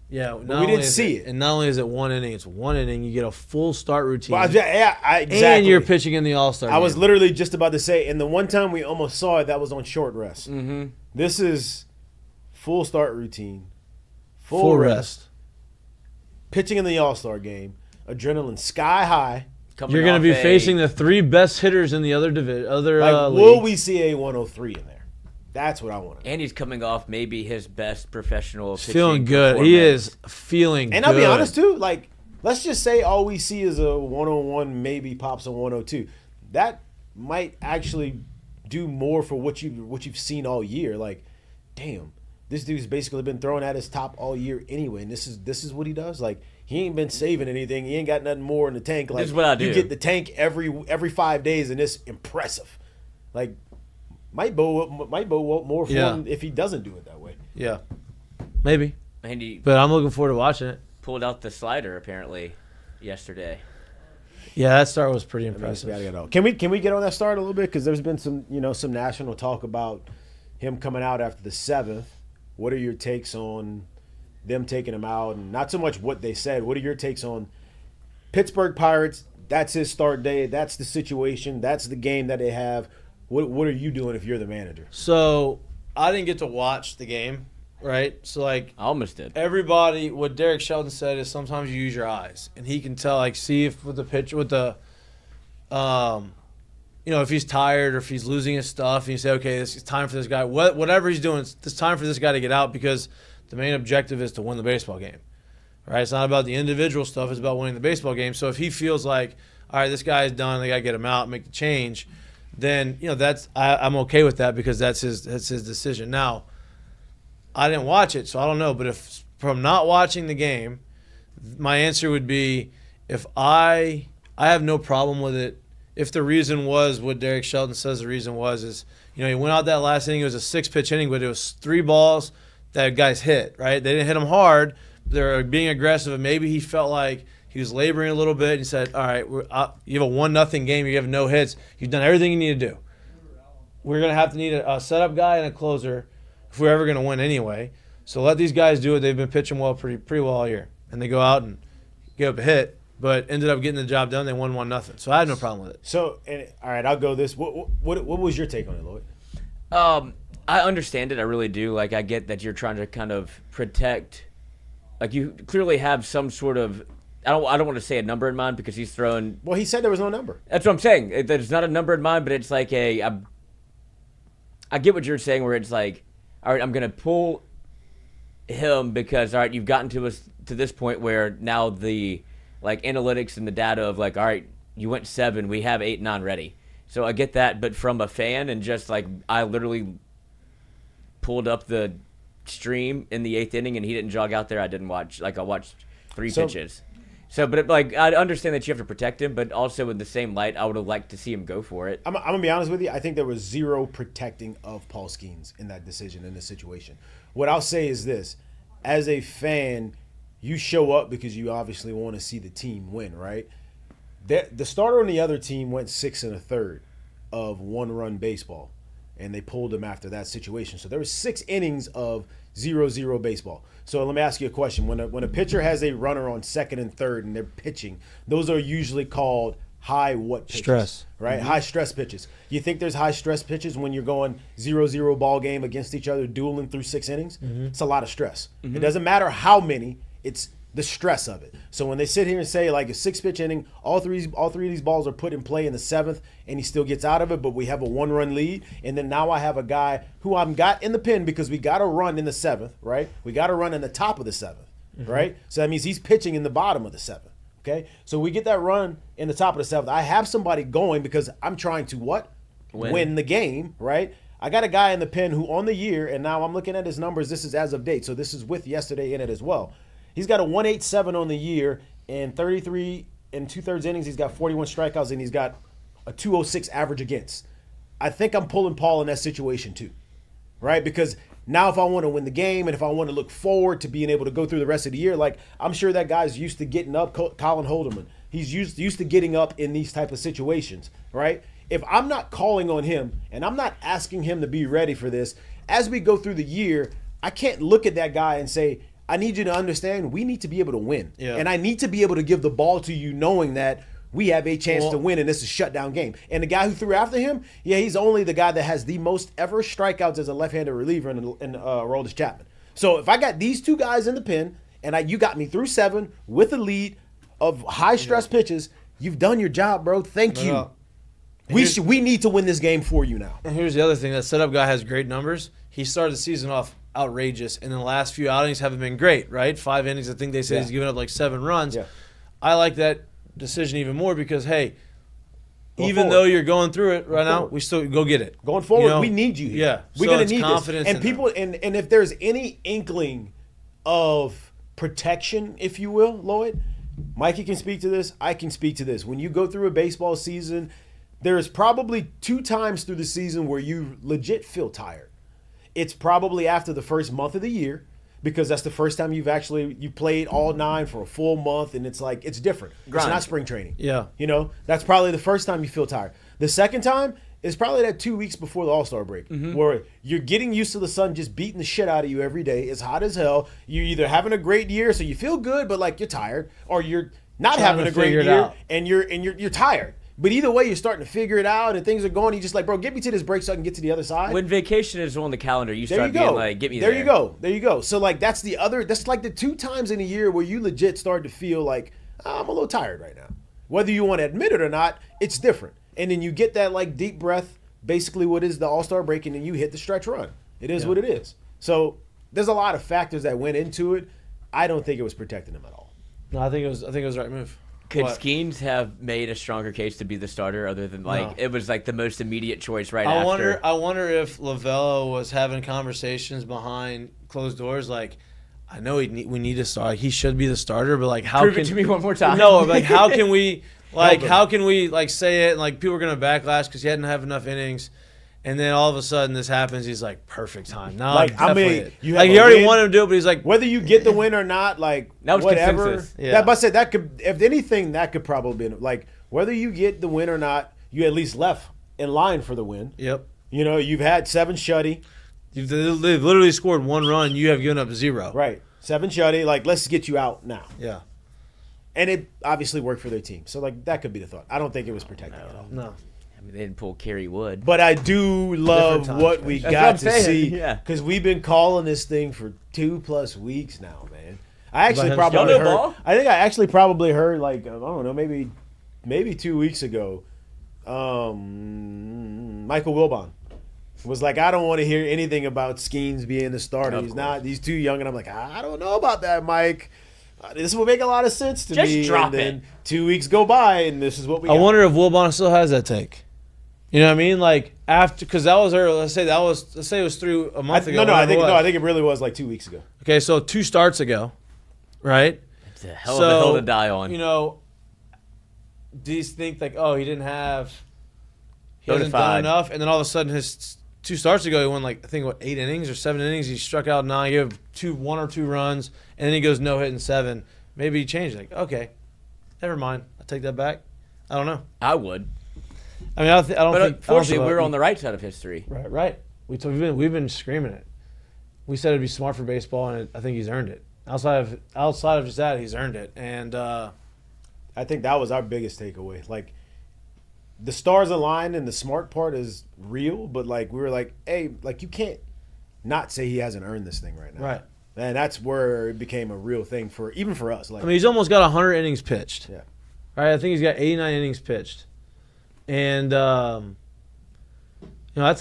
Yeah. we didn't see it. And not only is it 1 inning, it's 1 inning. You get a full start routine. Well, exactly. And you're pitching in the All-Star I was game. literally just about to say, and the one time we almost saw it, that was on short rest. Mm-hmm. This is full start routine, full rest. pitching in the All-Star game, adrenaline sky high. You're going to be facing the 3 best hitters in the other division. Will we see a 103 in there? That's what I want. And he's coming off maybe his best professional He's pitching feeling good. He is feeling good. And I'll be honest too, like let's just say all we see is a 101, maybe pops a 102. That might actually do more for what you've seen all year. Like, damn, this dude's basically been throwing at his top all year anyway, and this is what he does. Like, he ain't been saving anything. He ain't got nothing more in the tank. Like, this is what I do. You get the tank every 5 days, and it's impressive. Like, might bode more for him if he doesn't do it that way. Yeah, maybe. And he But I'm looking forward to watching it. pulled out the slider apparently yesterday. Yeah, that start was pretty impressive. Can we get on that start a little bit? Because there's been some national talk about him coming out after the 7th. What are your takes on them taking him out, and not so much what they said? What are your takes on Pittsburgh Pirates? That's his start day. That's the situation. That's the game that they have. What are you doing if you're the manager? So I didn't get to watch the game, right? So like I almost did. everybody, what Derek Shelton said is sometimes you use your eyes, and he can tell, like, see if with the pitch, with the, if he's tired or if he's losing his stuff, and you say, okay, it's time for this guy. Whatever he's doing, it's time for this guy to get out because the main objective is to win the baseball game, right? It's not about the individual stuff; it's about winning the baseball game. So if he feels like, all right, this guy is done, they got to get him out, make the change, then I'm okay with that because that's his decision. Now, I didn't watch it, so I don't know. But if from not watching the game, my answer would be if I have no problem with it. If the reason was what Derek Shelton says the reason was is, he went out that last inning. It was a 6-pitch inning, but it was 3 balls that guys hit, right? They didn't hit him hard. They're being aggressive, and maybe he felt like he was laboring a little bit. And he said, all right, you have a 1-0 game. You have no hits. You've done everything you need to do. We're going to have to need a setup guy and a closer if we're ever going to win anyway. So let these guys do it. They've been pitching well, pretty well all year. And they go out and give up a hit, but ended up getting the job done. They won 1-0. So I had no problem with it. So, all right, I'll go this. What was your take on it, Lloyd? I understand it. I really do. Like, I get that you're trying to kind of protect. Like, you clearly have some sort of. I don't want to say a number in mind because he's throwing. Well, he said there was no number. That's what I'm saying. There's not a number in mind, but it's like I get what you're saying, where it's like, all right, I'm gonna pull him because all right, you've gotten to this point where now the like analytics and the data of like, all right, you went 7, we have 8, 9 ready. So I get that, but from a fan and just like I literally pulled up the stream in the 8th inning and he didn't jog out there. I didn't watch. Like I watched 3 pitches. So, but I understand that you have to protect him, but also in the same light, I would have liked to see him go for it. I'm gonna be honest with you. I think there was zero protecting of Paul Skenes in that decision, in this situation. What I'll say is this: as a fan, you show up because you obviously want to see the team win, right? The starter on the other team went 6 1/3 of 1-run baseball, and they pulled him after that situation. So there was 6 innings of 0-0 baseball. So let me ask you a question. When a pitcher has a runner on 2nd and 3rd and they're pitching, those are usually called high what pitches? Stress. Right? Mm-hmm. High stress pitches. You think there's high stress pitches when you're going 0-0 ball game against each other, dueling through 6 innings? Mm-hmm. It's a lot of stress. Mm-hmm. It doesn't matter how many. It's the stress of it. So when they sit here and say like a 6-pitch inning, all three of these balls are put in play in the 7th, and he still gets out of it, but we have a 1-run lead, and then now I have a guy who I'm got in the pen because we got to run in the 7th, right? We got to run in the top of the 7th, right? So that means he's pitching in the bottom of the 7th. Okay, so we get that run in the top of the 7th. I have somebody going because I'm trying to what? Win the game, right? I got a guy in the pen who on the year, and now I'm looking at his numbers. This is as of date, so this is with yesterday in it as well. He's got a 1.87 on the year, and 33 and 2/3 innings. He's got 41 strikeouts, and he's got a 2.06 average against. I think I'm pulling Paul in that situation too, right? Because now if I want to win the game and if I want to look forward to being able to go through the rest of the year, like I'm sure that guy's used to getting up, Colin Holderman. He's used to getting up in these type of situations, right? If I'm not calling on him and I'm not asking him to be ready for this, as we go through the year, I can't look at that guy and say, I need you to understand we need to be able to win. Yeah. And I need to be able to give the ball to you knowing that we have a chance to win, and this is a shutdown game. And the guy who threw after him, yeah, he's only the guy that has the most ever strikeouts as a left-handed reliever in Aroldis Chapman. So if I got these two guys in the pen, and you got me through 7 with a lead of high-stress pitches, you've done your job, bro. Thank you. No. We need to win this game for you now. And here's the other thing. That setup guy has great numbers. He started the season off outrageous, and the last few outings haven't been great, right? 5 innings, I think they said he's given up like 7 runs. Yeah. I like that decision even more because, hey, even forward. though you're going through it right now, we still go get it. Going forward, You know? we need you here. Yeah. We're So going it's to need confidence this. in And people, and if there's any inkling of protection, if you will, Lloyd, Mikey can speak to this. I can speak to this. When you go through a baseball season, there's probably 2 times through the season where you legit feel tired. It's probably after the first month of the year, because that's the first time you played all 9 for a full month, and it's like it's different. Grind. It's not spring training. Yeah. You know, that's probably the first time you feel tired. The second time is probably that 2 weeks before the All-Star break, where you're getting used to the sun just beating the shit out of you every day. It's hot as hell. You're either having a great year, so you feel good, but like you're tired, or you're not Trying having to a great figure it year out. and you're tired. But either way, you're starting to figure it out, and things are going. You're just like, bro, get me to this break so I can get to the other side. When vacation is on the calendar, you There start you go. being like, get me there. There you go. So like that's like the 2 times in a year where you legit start to feel like I'm a little tired right now. Whether you want to admit it or not, it's different. And then you get that like deep breath, basically what is the All-Star break, and then you hit the stretch run. It is what it is. So there's a lot of factors that went into it. I don't think it was protecting him at all. No, I think it was the right move. Could What? Skenes have made a stronger case to be the starter other than like it was like the most immediate choice right I after? wonder if Lovella was having conversations behind closed doors, like, I know we need to start. He should be the starter, but like, how Prove can it to me one more time. No, like, how can we Help him. say it? And like, people are gonna backlash because he hadn't have enough innings, and then all of a sudden this happens. He's like, perfect time. No, Like, I mean, you have like he a already win. wanted to do it, but he's like, Whether you get the win or not, like That was whatever. consensus. Yeah. But I said that could, if anything, that could probably be like whether you get the win or not, you at least left in line for the win. yep. You know, you've had 7 shutty, They've literally scored 1 run. You have given up 0. right? 7 shutty. Like, let's get you out now. Yeah. And it obviously worked for their team. So like that could be the thought. I don't think it was protecting at all. No. I mean, they didn't pull Kerry Wood. But I do love Different times, what we That's got what I'm to saying, see. yeah. Because we've been calling this thing for 2+ weeks now, man. I actually him probably starting? heard. Y'all know ball? I think I actually probably heard like I don't know, maybe 2 weeks ago. Michael Wilbon was like, I don't want to hear anything about Skenes being the starter. Of He's not. He's too young, and I'm like, I don't know about that, Mike. This will make a lot of sense to Just me. drop and then it. 2 weeks go by, and this is what we. I got. wonder if Wilbon still has that take. You know what I mean? Like after, because that was her. Let's say it was through a month ago. I whatever it was. think it really was like 2 weeks ago. Okay, so 2 starts ago, right? It's a hell of a hill to die on. You know, do you think like, oh, he hasn't done Notified. enough, and then all of a sudden his 2 starts ago he won like I think 8 innings or 7 innings. He struck out 9, gave 1 or 2 runs, and then he goes no hit in 7. Maybe he changed. Like, okay, never mind. I take that back. I don't know. I would. I mean, I don't But think. unfortunately, we're on the right side of history. Right. We've been screaming it. We said it'd be smart for baseball, and I think he's earned it. Outside of just that, he's earned it. And I think that was our biggest takeaway. Like, the stars aligned and the smart part is real, but like we were like, hey, like you can't not say he hasn't earned this thing right now. right, And that's where it became a real thing even for us. Like, I mean, he's almost got 100 innings pitched. Yeah. Right? I think he's got 89 innings pitched. And, that's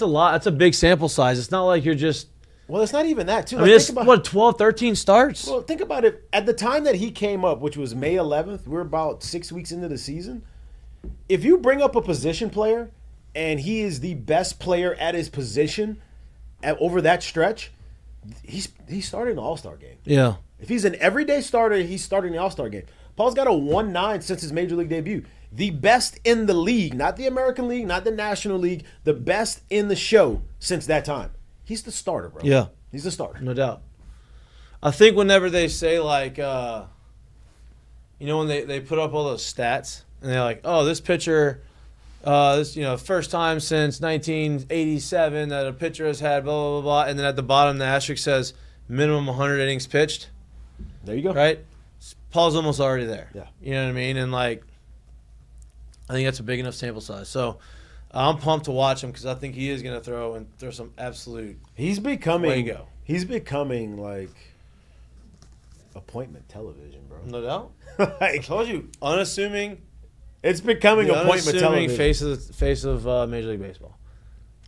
a lot. That's a big sample size. It's not like you're just – well, it's not even that, too. I mean, it's, 12, 13 starts? Well, think about it. At the time that he came up, which was May 11th, we're about 6 weeks into the season. If you bring up a position player and he is the best player at his position over that stretch, he's starting the All-Star game. Yeah. If he's an everyday starter, he's starting the All-Star game. Paul's got a 1.9 since his Major League debut. The best in the league, not the American League, not the National League, the best in the show since that time. He's the starter, bro. Yeah. He's the starter. No doubt. I think whenever they say, like, when they put up all those stats, and they're like, oh, this pitcher, first time since 1987 that a pitcher has had blah, blah, blah, blah. And then at the bottom, the asterisk says minimum 100 innings pitched. There you go. Right? Paul's almost already there. Yeah. You know what I mean? And, like, I think that's a big enough sample size. So I'm pumped to watch him because I think he is going to throw some absolute He's becoming way to go. He's becoming like appointment television, bro. No doubt. I I told you, unassuming. It's becoming appointment television. Face of Major League Baseball.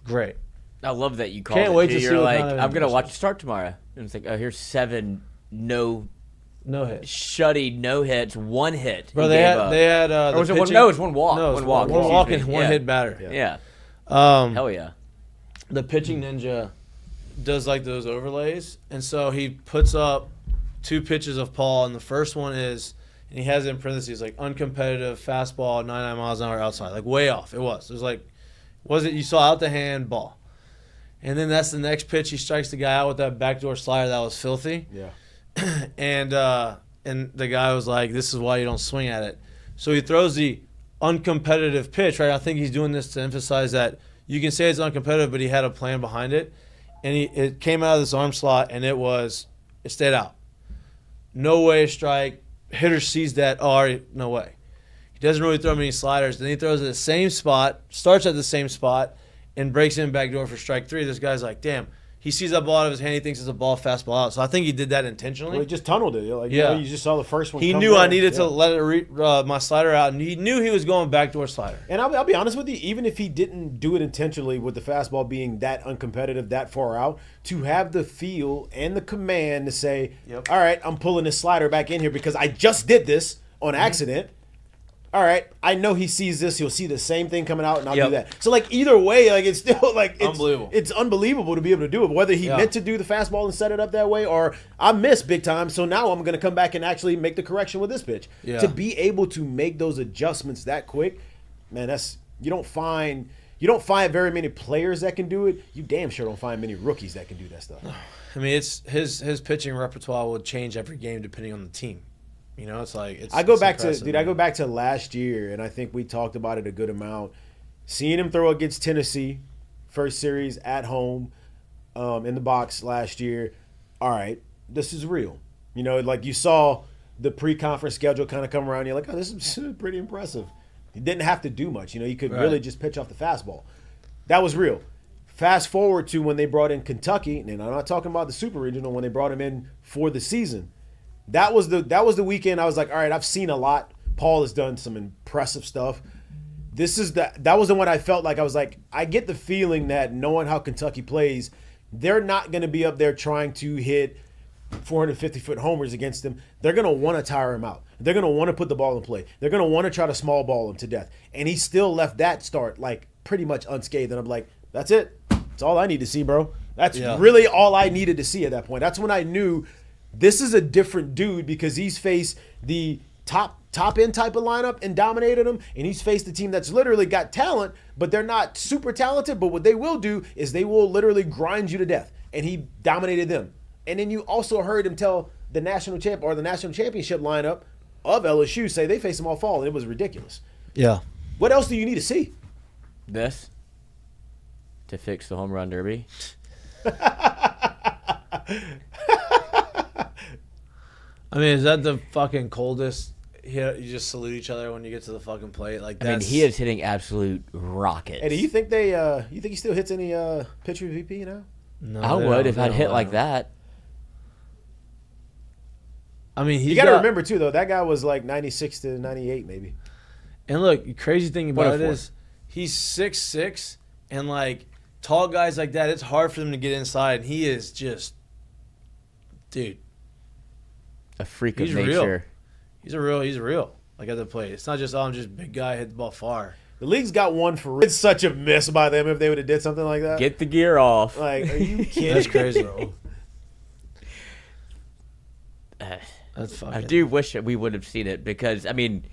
Great. I love that you called Can't it. wait too. to see You're what like, kind of I'm gonna watch information. it start tomorrow. And it's like, oh, here's 7 No hit. shutty no hits, 1 hit. Bro, he they gave had up. the Or was it one? pitching- No, it's 1 walk. No, one it's walk. one walk excuse and me. 1 Yeah. hit batter. Yeah. Hell yeah. The pitching ninja does like those overlays, and so he puts up 2 pitches of Paul, and the first one is, and he has it in parentheses, like uncompetitive fastball, 99 miles an hour outside, like way off. It was like, you saw out the hand ball, and then that's the next pitch. He strikes the guy out with that backdoor slider that was filthy. Yeah. And the guy was like, this is why you don't swing at it. So he throws the uncompetitive pitch, right? I think he's doing this to emphasize that you can say it's uncompetitive, but he had a plan behind it. And it came out of this arm slot, and it stayed out. No way a strike. Hitter sees that. Oh, no way. He doesn't really throw many sliders. Then he throws at the same spot, starts at the same spot, and breaks in back door for strike 3. This guy's like, damn. He sees that ball out of his hand. He thinks it's a ball, fastball out. So I think he did that intentionally. Well, he just tunneled it. Like, Yeah. you just saw the first one. He come knew I down. needed to Yeah. let it my slider out, and he knew he was going backdoor slider. And I'll be honest with you, even if he didn't do it intentionally with the fastball being that uncompetitive, that far out, to have the feel and the command to say, Yep. all right, I'm pulling this slider back in here because I just did this on accident. All right, I know he sees this. He'll see the same thing coming out, and I'll do that. So, like, either way, like, it's still, like, Unbelievable. It's unbelievable to be able to do it. Whether he meant to do the fastball and set it up that way, or I missed big time, so now I'm going to come back and actually make the correction with this pitch. Yeah. To be able to make those adjustments that quick, man, you don't find very many players that can do it. You damn sure don't find many rookies that can do that stuff. I mean, it's his pitching repertoire will change every game depending on the team. You know, it's like I go back to last year, and I think we talked about it a good amount. Seeing him throw against Tennessee, first series at home, in the box last year. All right, this is real. You know, like you saw the pre-conference schedule kind of come around. You're like, oh, this is pretty impressive. He didn't have to do much. You know, you could really just pitch off the fastball. That was real. Fast forward to when they brought in Kentucky, and I'm not talking about the Super Regional, when they brought him in for the season. That was the weekend I was like, all right, I've seen a lot. Paul has done some impressive stuff. That was the one I felt like I was like, I get the feeling that knowing how Kentucky plays, they're not going to be up there trying to hit 450-foot homers against him. They're going to want to tire him out. They're going to want to put the ball in play. They're going to want to try to small ball him to death. And he still left that start like pretty much unscathed. And I'm like, that's it. That's all I need to see, bro. That's really all I needed to see at that point. That's when I knew this is a different dude, because he's faced the top end type of lineup and dominated them, and he's faced a team that's literally got talent, but they're not super talented. But what they will do is they will literally grind you to death, and he dominated them. And then you also heard him tell the national championship lineup of LSU say they faced him all fall, and it was ridiculous. Yeah. What else do you need to see? This to fix the home run derby. I mean, is that the fucking coldest? You just salute each other when you get to the fucking plate. Like, I mean, he is hitting absolute rockets. Eddie, you think he still hits any pitcher VP now? No, I would if I'd hit like that. I mean, You got to remember too, though, that guy was like 96 to 98, maybe. And look, the crazy thing about it 104. is he's 6'6", and like tall guys like that, it's hard for them to get inside. And he is just, dude, A freak of he's nature. real. He's real. Like at the plate, it's not just I'm just a big guy hit the ball far. The league's got one for it's such a miss by them if they would have did something like that. Get the gear off. Like, are you kidding? That's crazy. Uh, That's fucking. I do wish that we would have seen it because, I mean,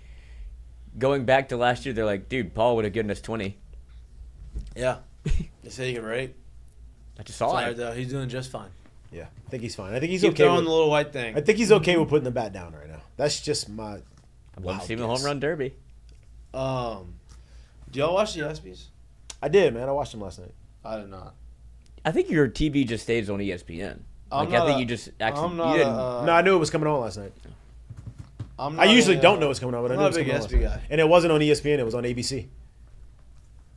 going back to last year, they're like, dude, Paul would have given us 20. Yeah, they say he can rate. I just saw Sorry, it. though, he's doing just fine. Yeah, I think he's fine. I think he's Keep okay. throwing With, the little white thing. I think he's okay with putting the bat down right now. That's just my. I want to see him in the guess. home run derby. Do y'all watch the ESPYs? I did, man. I watched him last night. I did not. I think your TV just stays on ESPN. I'm Like, I not think a- you just actually I'm not you didn't. a, No, I knew it was coming on last night. I'm I not usually a, don't know what's coming on, but I I'm knew it not was a big coming on last ESPY night. guy. And it wasn't on ESPN. It was on ABC.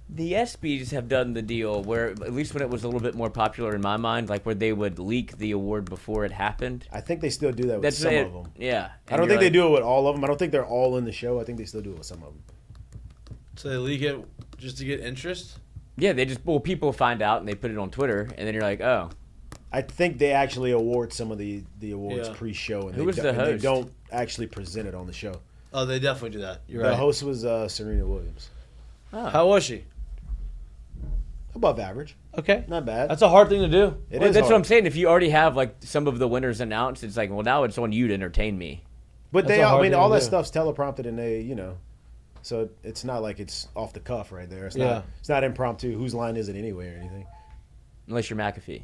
The ESPYs have done the deal where, at least when it was a little bit more popular in my mind, like where they would leak the award before it happened. I think they still do that with That's some it. of them. Yeah. I don't think they do it with all of them. I don't think they're all in the show. I think they still do it with some of them. So they leak it just to get interest? Yeah, they just people find out and they put it on Twitter, and then you're like, oh, I think they actually award some of the awards Yeah. pre-show, and Who they was do- the and they host? don't actually present it on the show. Oh, they definitely do that. You're The right. host was Serena Williams. How was she? Above average, Okay. not bad. That's a hard thing to do. It well, is that's hard. what I'm saying. If you already have like some of the winners announced, it's like, well, now it's on you to entertain me. But That's they, a hard I mean, thing all to that do. stuff's teleprompted, and they, so it's not like it's off the cuff right there. It's Yeah. not. It's not impromptu. Whose line is it anyway, or anything? Unless you're McAfee.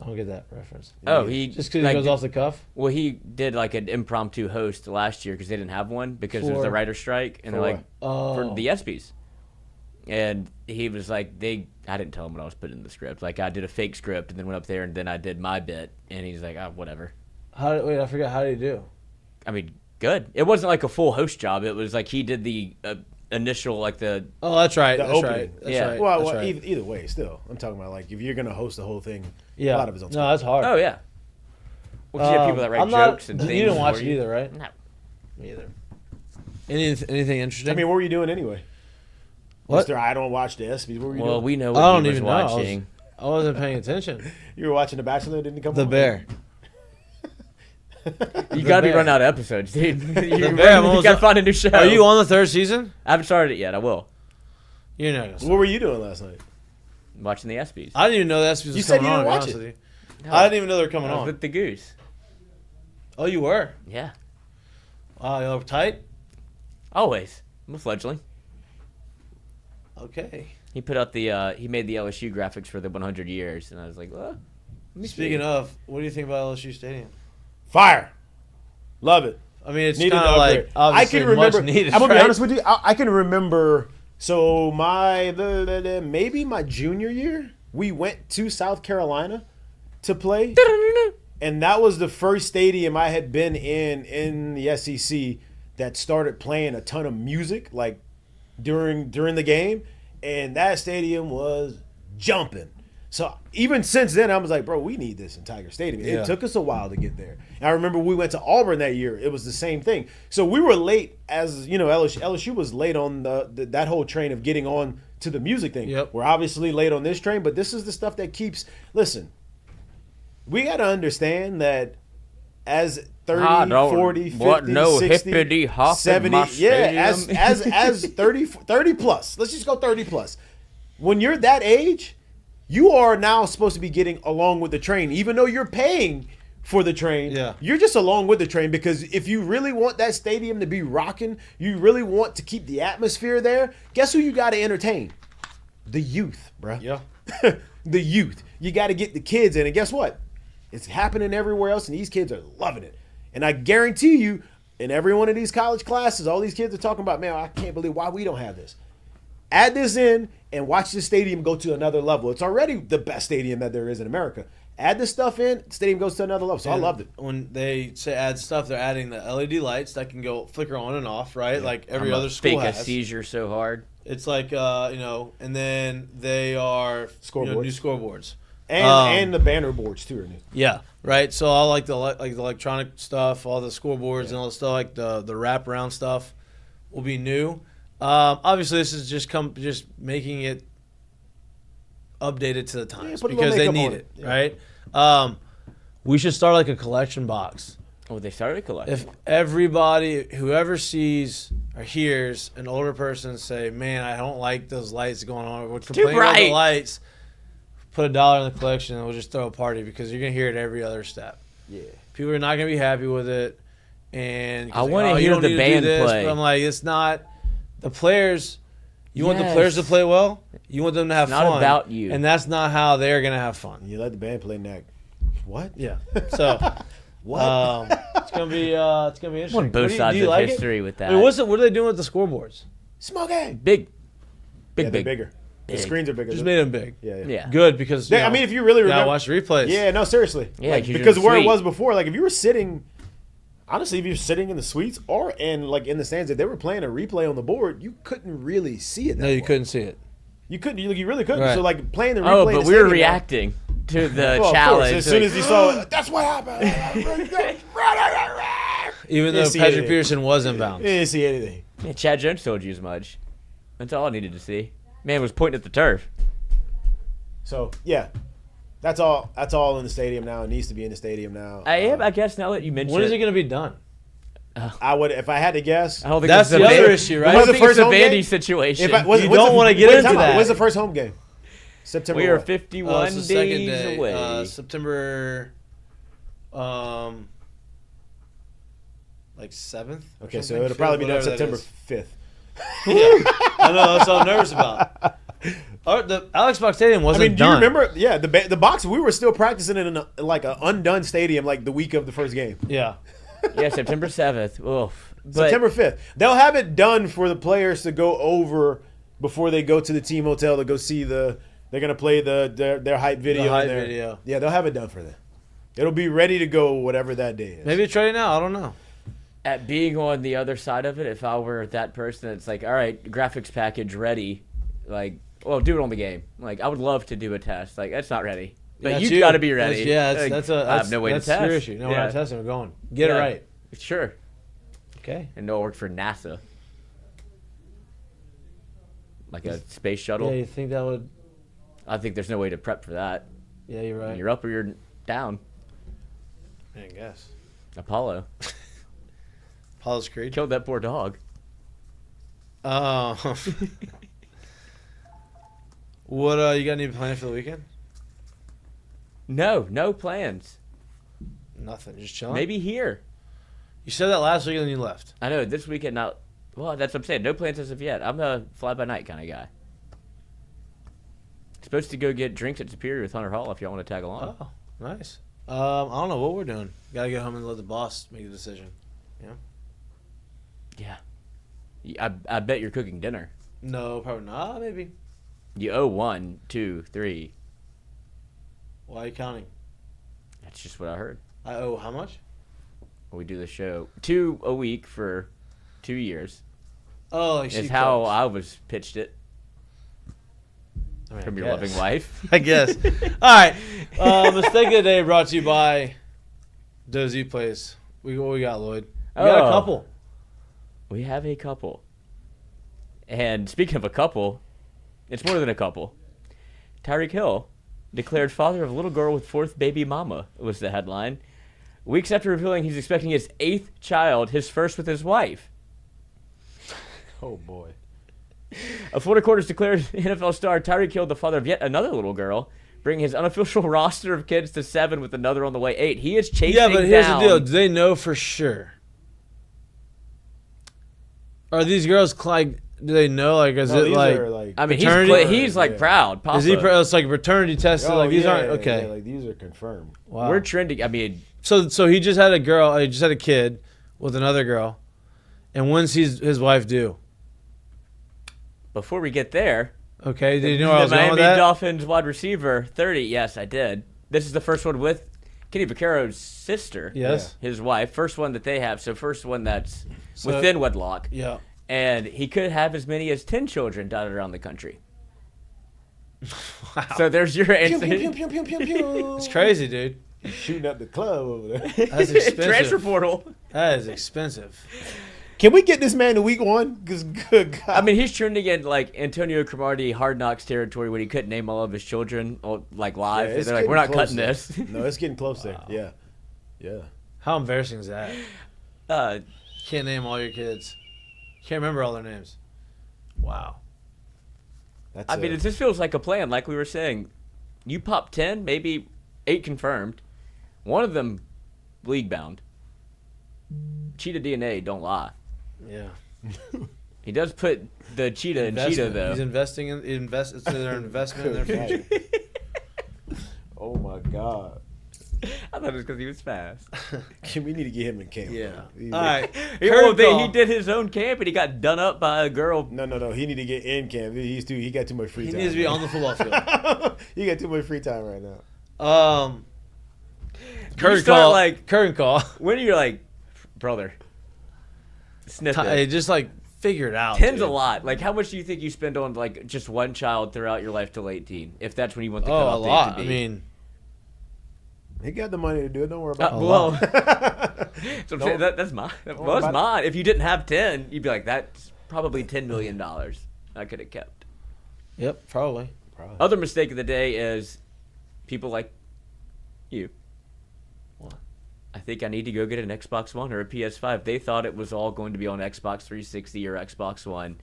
I don't get that reference. Oh, he Just because like, he goes off the cuff? Well, he did like an impromptu host last year because they didn't have one because there was a For- writer's strike, and for they're like for Oh. the ESPYs. And he was like, I didn't tell him what I was putting in the script. Like I did a fake script and then went up there and then I did my bit, and he's like, oh, whatever. Wait, I forgot. How did he do? I mean, good. It wasn't like a full host job. It was like he did the initial like the Oh, that's right. The That's opening. right. That's Yeah. right. Well, that's right. either way, still, I'm talking about like if you're gonna host the whole thing, Yeah. a lot of it's on. No, that's hard. oh yeah. Well, 'cause you have people that write I'm not- jokes and things. You didn't watch for it you. either, right? No. Me either. Anything interesting? I mean, what were you doing anyway? What? Mr. I don't watch the ESPYs. What were you Well, doing? we know I what don't he was even know. I was- watching. I wasn't paying attention. You were watching The Bachelor. Didn't come The on? Bear. You got to be Bear. running out of episodes, dude. you Bear, I'm almost got to up- find a new show. Are you on the third season? I haven't started it yet. I will. You're not. Gonna What were you doing last night? Watching the ESPYs. I didn't even know that's was You said coming you on. didn't to be watch honest it. with you. I didn't even know they were coming I was on. with the Goose. Oh, you were? Yeah. Wow, y'all were tight? Always. I'm a fledgling. Okay. He put out the he made the LSU graphics for the 100 years, and I was like, well, let me Speaking see. of, what do you think about LSU Stadium? Fire. Love it. I mean, it's Needed kind to of like upgrade. obviously I can remember. much needed. I'm gonna right? be honest with you. I can remember. So maybe my junior year, we went to South Carolina to play, and that was the first stadium I had been in the SEC that started playing a ton of music like during the game, and that stadium was jumping. So even since then, I was like, bro, we need this in Tiger Stadium. Yeah. It took us a while to get there. And I remember we went to Auburn that year. It was the same thing. So we were late, as you know, LSU was late on that whole train of getting on to the music thing. Yep. We're obviously late on this train, but this is the stuff that keeps. Listen, we got to understand that as 30, 40, 50, 60, hippity hop 70, in my yeah, stadium. as 30 plus. Let's just go 30 plus. When you're that age, you are now supposed to be getting along with the train, even though you're paying for the train. Yeah. You're just along with the train because if you really want that stadium to be rocking, you really want to keep the atmosphere there, guess who you got to entertain? The youth, bruh. Yeah. The youth. You got to get the kids in. And guess what? It's happening everywhere else, and these kids are loving it. And I guarantee you, in every one of these college classes, all these kids are talking about, man, I can't believe why we don't have this. Add this in and watch the stadium go to another level. It's already the best stadium that there is in America. Add this stuff in, stadium goes to another level. So I And loved it. When they say add stuff, they're adding the LED lights that can go flicker on and off, right? Like every I'm other gonna school fake a has. seizure so hard. It's like and then they are Scoreboards. new scoreboards. And the banner boards too are new. Yeah, right. So all like the electronic stuff, all the scoreboards and all the stuff, like the wraparound stuff, will be new. Obviously, this is just making it updated to the times because they need it, right? We should start like a collection box. Oh, they started a collection. If everybody, whoever sees or hears an older person say, "Man, I don't like those lights going on," we're complaining about the lights. Put $1 in the collection and we'll just throw a party because you're gonna hear it every other step. Yeah. People are not gonna be happy with it, and I want to hear the band play. But I'm like, it's not the players. You want the players to play well. You want them to have fun. Not about you, and that's not how they're gonna have fun. You let the band play neck. What? Yeah. So. What? It's gonna be interesting. On both sides do you of like history it? with that. Wait, what are they doing with the scoreboards? Smoking. Big. They're bigger. The screens are bigger. Just made them big. Yeah. Good because I mean, if you really remember, watch the replays. Yeah, no, seriously. Yeah, like, because where it was before, like if you were sitting, honestly, if you were sitting in the suites or in the stands, if they were playing a replay on the board, you couldn't really see it. No, you couldn't see it. You couldn't. You really couldn't. Right. So like playing the replay. Oh, but we were stadium, reacting to the well, challenge. As soon as you saw, that's what happened. Even though Patrick Peterson was inbound. You didn't see anything. Yeah, Chad Jones told you as much. That's all I needed to see. Man was pointing at the turf. So yeah, that's all. That's all in the stadium now. It needs to be in the stadium now. I guess now that you mentioned when is it going to be done? I would, if I had to guess. I don't think that's the other issue, right? I don't think it's a home game? Vandy situation. You don't want to get into that. When's the first home game? September. We are what? 51 it's the second days day. away. September, like 7th. Okay, so it'll probably be done September 5th. Yeah, I know. That's what I'm nervous about. The Alex Box Stadium wasn't do you done. remember? Yeah, the box. We were still practicing in an undone stadium like the week of the first game. Yeah. Yeah, September 7th. Oof. But September 5th. They'll have it done for the players to go over before they go to the team hotel to go see the. They're gonna play their hype video. The hype video. Yeah, they'll have it done for them. It'll be ready to go whatever that day is. Maybe it's ready now. I don't know. at being on the other side of it, if I were that person that's like, all right, graphics package ready, like, well, do it on the game. Like, I would love to do a test. Like, that's not ready. But you got to be ready. I have no way to test. That's your issue. No, we're not testing. We're going. Get it right. Sure. Okay. And no, it worked for NASA. Like a space shuttle. Yeah, you think that would... I think there's no way to prep for that. Yeah, you're right. You're up or you're down. I guess. Apollo. Apollo's Creed. Killed that poor dog. What, you got any plans for the weekend? No plans. Nothing, just chilling? Maybe here. You said that last week and then you left. I know, this weekend not... Well, that's what I'm saying. No plans as of yet. I'm a fly-by-night kind of guy. Supposed to go get drinks at Superior with Hunter Hall if y'all want to tag along. Oh, nice. I don't know what we're doing. Gotta get home and let the boss make the decision. Yeah. I bet you're cooking dinner. No, probably not. Maybe. You owe 1, 2, 3. Why are you counting? That's just what I heard. I owe how much? We do the show 2 a week for 2 years. Oh, is how I was pitched it. From your loving wife. I guess. All right. Mistake of the day brought to you by Dozy Place. What we got, Lloyd? We got a couple. We have a couple. And speaking of a couple, it's more than a couple. Tyreek Hill declared father of a little girl with 4th baby mama was the headline. Weeks after revealing he's expecting his 8th child, his first with his wife. Oh, boy. A Florida court has declared NFL star Tyreek Hill the father of yet another little girl, bringing his unofficial roster of kids to 7 with another on the way 8. He is chasing down... Yeah, but here's the deal. Do they know for sure? Are these girls, like, do they know? Like, is it like... I mean, he's like proud. Papa. Is he? It's like paternity tested. Like these aren't okay. Yeah, like these are confirmed. Wow. We're trending. I mean, so he just had a girl. He just had a kid with another girl, and when's his wife due? Before we get there, okay. Did you know I was going with that? Miami Dolphins wide receiver 30. Yes, I did. This is the first one with Kenny Vaccaro's sister. Yes, his wife. First one that they have. So first one that's within wedlock. Yeah. And he could have as many as 10 children dotted around the country. Wow. So there's your Pew, answer. pew, pew, pew, pew, pew, pew. It's crazy, dude. Shooting up the club over there. That's expensive. Transfer portal. That is expensive. Can we get this man to week 1? Because good God. I mean, he's trending in like Antonio Cromartie Hard Knocks territory when he couldn't name all of his children like live. Yeah, And it's they're like, we're getting not cutting close this. there. No, it's getting close there. Yeah. How embarrassing is that? Can't name all your kids. Can't remember all their names. Wow. That's I mean, it just feels like a plan, like we were saying. You pop 10, maybe 8 confirmed. One of them league bound. Cheetah DNA, don't lie. Yeah. He does put the cheetah in cheetah, though. He's investing in it's their investment in their future. Oh my God. I thought it was because he was fast. We need to get him in camp. Yeah. Bro. All right. He did his own camp and he got done up by a girl. No. He need to get in camp. He got too much free He time. needs to be on the football field. He got too much free time right now. Curtain call. When you're like, brother, sniff Hey, it. just like figure it out. 10's dude. a lot. Like, how much do you think you spend on like just one child throughout your life till 18? If that's when you want the Oh, a cutoff date lot. to I be. mean, He got the money to do it. Don't worry about it. well, so I'm saying, Don't- that's mine. That don't worry was about mine. If you didn't have 10, you'd be like, that's probably $10 million I could have kept. yep, probably. Other mistake of the day is people like you. What? I think I need to go get an Xbox One or a PS5. They thought it was all going to be on Xbox 360 or Xbox One.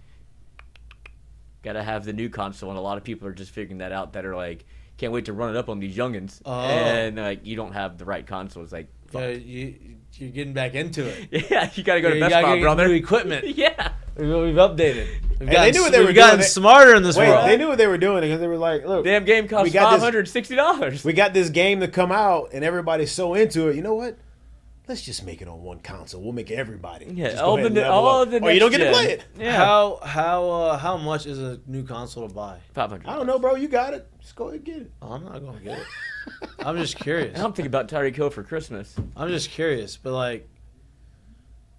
Gotta have the new console, and a lot of people are just figuring that out that are like, can't wait to run it up on these youngins. Oh. And like, you don't have the right console. It's like, fuck. Yeah, you're getting back into it. Yeah, you gotta go to You Best gotta Buy, get brother. new equipment. Yeah. We've updated. We've they knew what they were gotten doing. smarter in this Wait, world. they knew what they were doing because they were like, look, Damn game costs We got this- $560. we got this game to come out and everybody's so into it. You know what? Let's just make it on one console. We'll make everybody. Yeah, Just all go ahead the and level all up. the Or you don't get to next play gen. it. Yeah. How much is a new console to buy? $500. I don't know, bro. You got it. Just go ahead and get it. Oh, I'm not gonna get it. I'm just curious. And I'm thinking about Tyreek Hill for Christmas. I'm just curious, but like,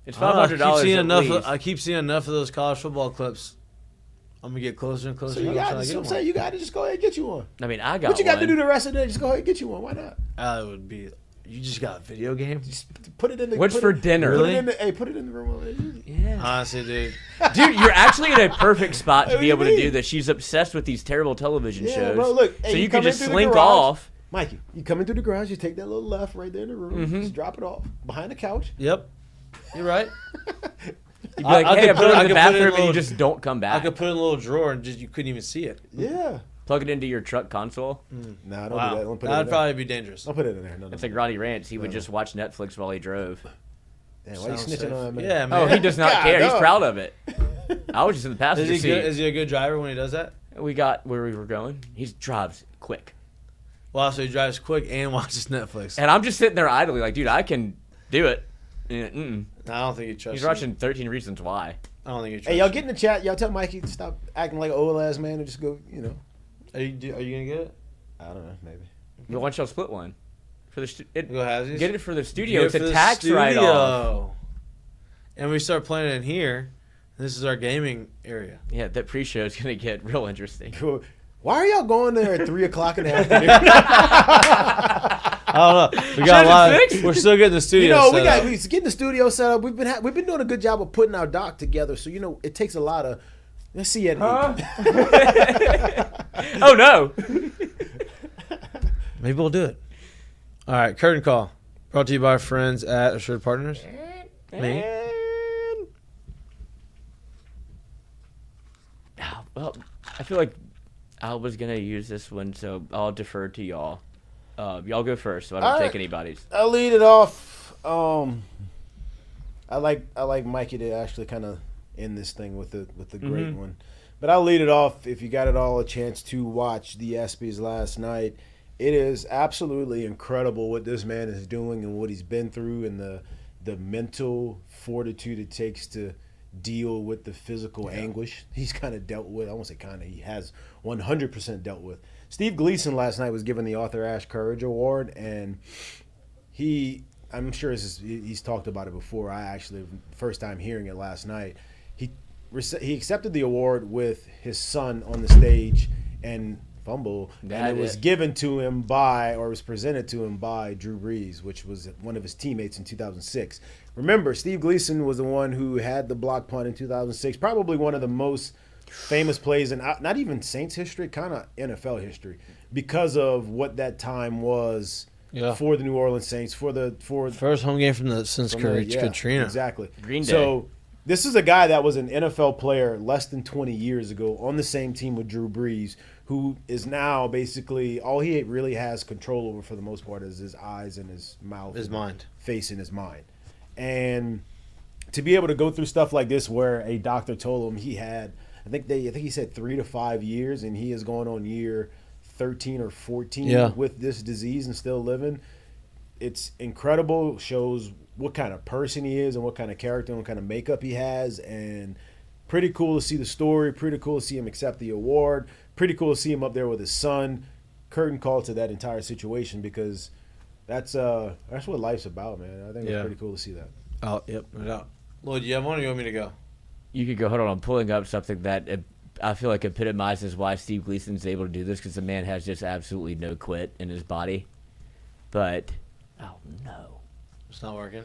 It's I don't know, $500 I keep seeing enough of those college football clips. I'm gonna get closer and closer. So you to got trying it. to So get I'm one. saying you got it. Just go ahead and get you one. I mean, I got What you got to one. do the rest of the day? Just go ahead and get you one. Why not? It would be. You just got a video game? Just put it in the. What's put for it- dinner? Put Really? it in the, hey, put it in the room. Yeah. Honestly, dude. Dude, you're actually in a perfect spot to What be do you able to mean? do this. She's obsessed with these terrible television Yeah, shows. bro, look, hey, so you you come can in just through the slink garage. off. Mikey, you come in through the garage. You take that little left right there in the room. Mm-hmm. Just drop it off behind the couch. Yep. You're right. You'd be like, I hey, could I'm put it- going I to the could put it in bathroom, and you little- just don't come I back. could put it in a little drawer and just you couldn't even see it. Yeah. Plug it into your truck console. Nah, don't Wow. do that. Don't put it in That'd there. probably be dangerous. Don't put it in there. No, no. It's like Ronnie Rance. He would just watch Netflix while he drove. Damn, why you Sounds snitching safe. on that man? Yeah, man. Oh, he does not God, care. He's no. proud of it. I was just in the Is passenger he seat. good? Is he a good driver when he does that? We got where we were going. He drives quick. Well, so he drives quick and watches Netflix. And I'm just sitting there idly like, dude, I can do it. Mm-mm. I don't think he trusts He's you. watching 13 Reasons Why. I don't think he trusts Hey, y'all you. get in the chat. Y'all tell Mikey to stop acting like an old ass man and just go, you know. Are you going to get it? I don't know, maybe. Why don't y'all split one? For the Go ahead. get it for the studio. Get It's it for a the tax write off. studio. And we start playing it in here. This is our gaming area. Yeah, that pre-show is gonna get real interesting. Why are y'all going there at 3 o'clock in the afternoon? I don't know. We got a lot. We're still getting the studio. You know, set up. we getting the studio set up. We've been doing a good job of putting our doc together. So you know, it takes a lot of. Let's see it. Oh no! Maybe we'll do it. All right, curtain call. Brought to you by our friends at Assured Partners. Me. Well, I feel like I was gonna use this one, so I'll defer to y'all. Y'all go first, so I don't All take right. anybody's. I'll lead it off. I like Mikey to actually kind of end this thing with the great one, but I'll lead it off. If you got it all a chance to watch the ESPYs last night, it is absolutely incredible what this man is doing and what he's been through and the mental fortitude it takes to deal with the physical anguish he's kind of dealt with. I won't say kind of, he has 100% dealt with. Steve Gleason last night was given the Arthur Ashe Courage Award, and I'm sure he's talked about it before. I actually, first time hearing it last night, he accepted the award with his son on the stage, and fumble, That and it was is- given to him by, or was presented to him by Drew Brees, which was one of his teammates in 2006. Remember, Steve Gleason was the one who had the block punt in 2006, probably one of the most famous plays in not even Saints history, kind of NFL history, because of what that time was for the New Orleans Saints, for First home game since Katrina. Exactly. Green Day. So this is a guy that was an NFL player less than 20 years ago on the same team with Drew Brees, who is now basically all he really has control over for the most part is his eyes and his mouth, His mind. face and his mind. And to be able to go through stuff like this where a doctor told him he had, I think he said 3 to 5 years, and he is going on year 13 or 14 with this disease and still living. It's incredible. Shows what kind of person he is and what kind of character and what kind of makeup he has. And pretty cool to see the story. Pretty cool to see him accept the award. Pretty cool to see him up there with his son. Curtain call to that entire situation, because that's what life's about, man. I think it's pretty cool to see that. Oh, yep, no doubt. Lloyd, you have one or you want me to go? You could go. Hold on, I'm pulling up something that I feel like epitomizes why Steve Gleason's able to do this, because the man has just absolutely no quit in his body. But oh no, It's not working.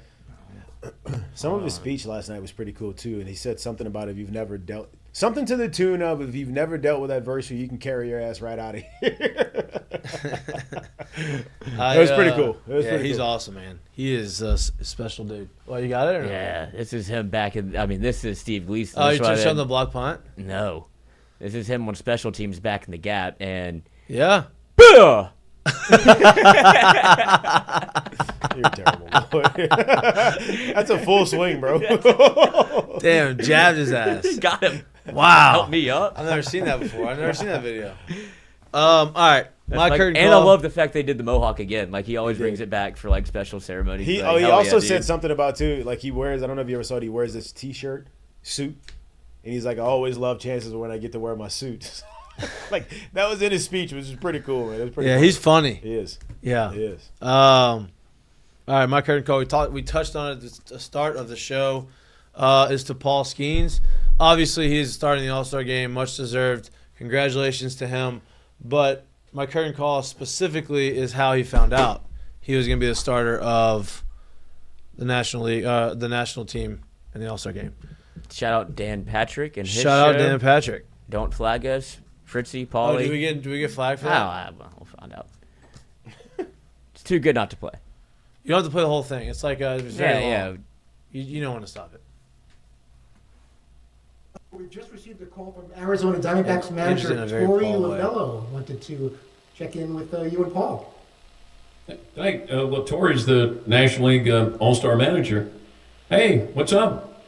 Some of his speech last night was pretty cool too, and he said something about if you've never dealt something to the tune of if you've never dealt with adversity, you can carry your ass right out of here. It was pretty cool. He's awesome, man. He is a special dude. Well, you got it? Or no? yeah, this is him back in. I mean, this is Steve Gleason. Oh, That's you why just they- on the block punt? No, this is him on special teams back in the gap, and Yeah. Buh! You're terrible. Boy. That's a full swing, bro. Damn, jabbed his ass. Got him. Wow. Help me up. I've never seen that before. I've never seen that video. All right. My Like, curtain and call. I love the fact they did the mohawk again. Like he always brings it back for like special ceremonies. He Like, hell also yeah, said dude. something about too, like he wears. I don't know if you ever saw it. He wears this T-shirt suit, and he's like, I always love chances when I get to wear my suit. Like that was in his speech, which is pretty cool, man. It was pretty. Yeah, cool. he's funny. He is. Yeah. He is. All right, my curtain call. We touched on it at the start of the show. Is to Paul Skenes. Obviously, he's starting the All-Star game, much deserved. Congratulations to him. But my curtain call specifically is how he found out he was going to be the starter of the National League, the national team in the All-Star game. Shout out Dan Patrick and his Shout out show. Dan Patrick. Don't flag us, Fritzy, Oh, Paulie. do we get flagged for Oh, that? we'll find out. It's too good not to play. You don't have to play the whole thing. It's like it's very long. Yeah. You don't want to stop it. We've just received a call from Arizona Diamondbacks He's manager in a very Torey Paul way. Lovello. Wanted to check in with you and Paul. Well, Torrey's the National League All-Star manager. Hey, what's up?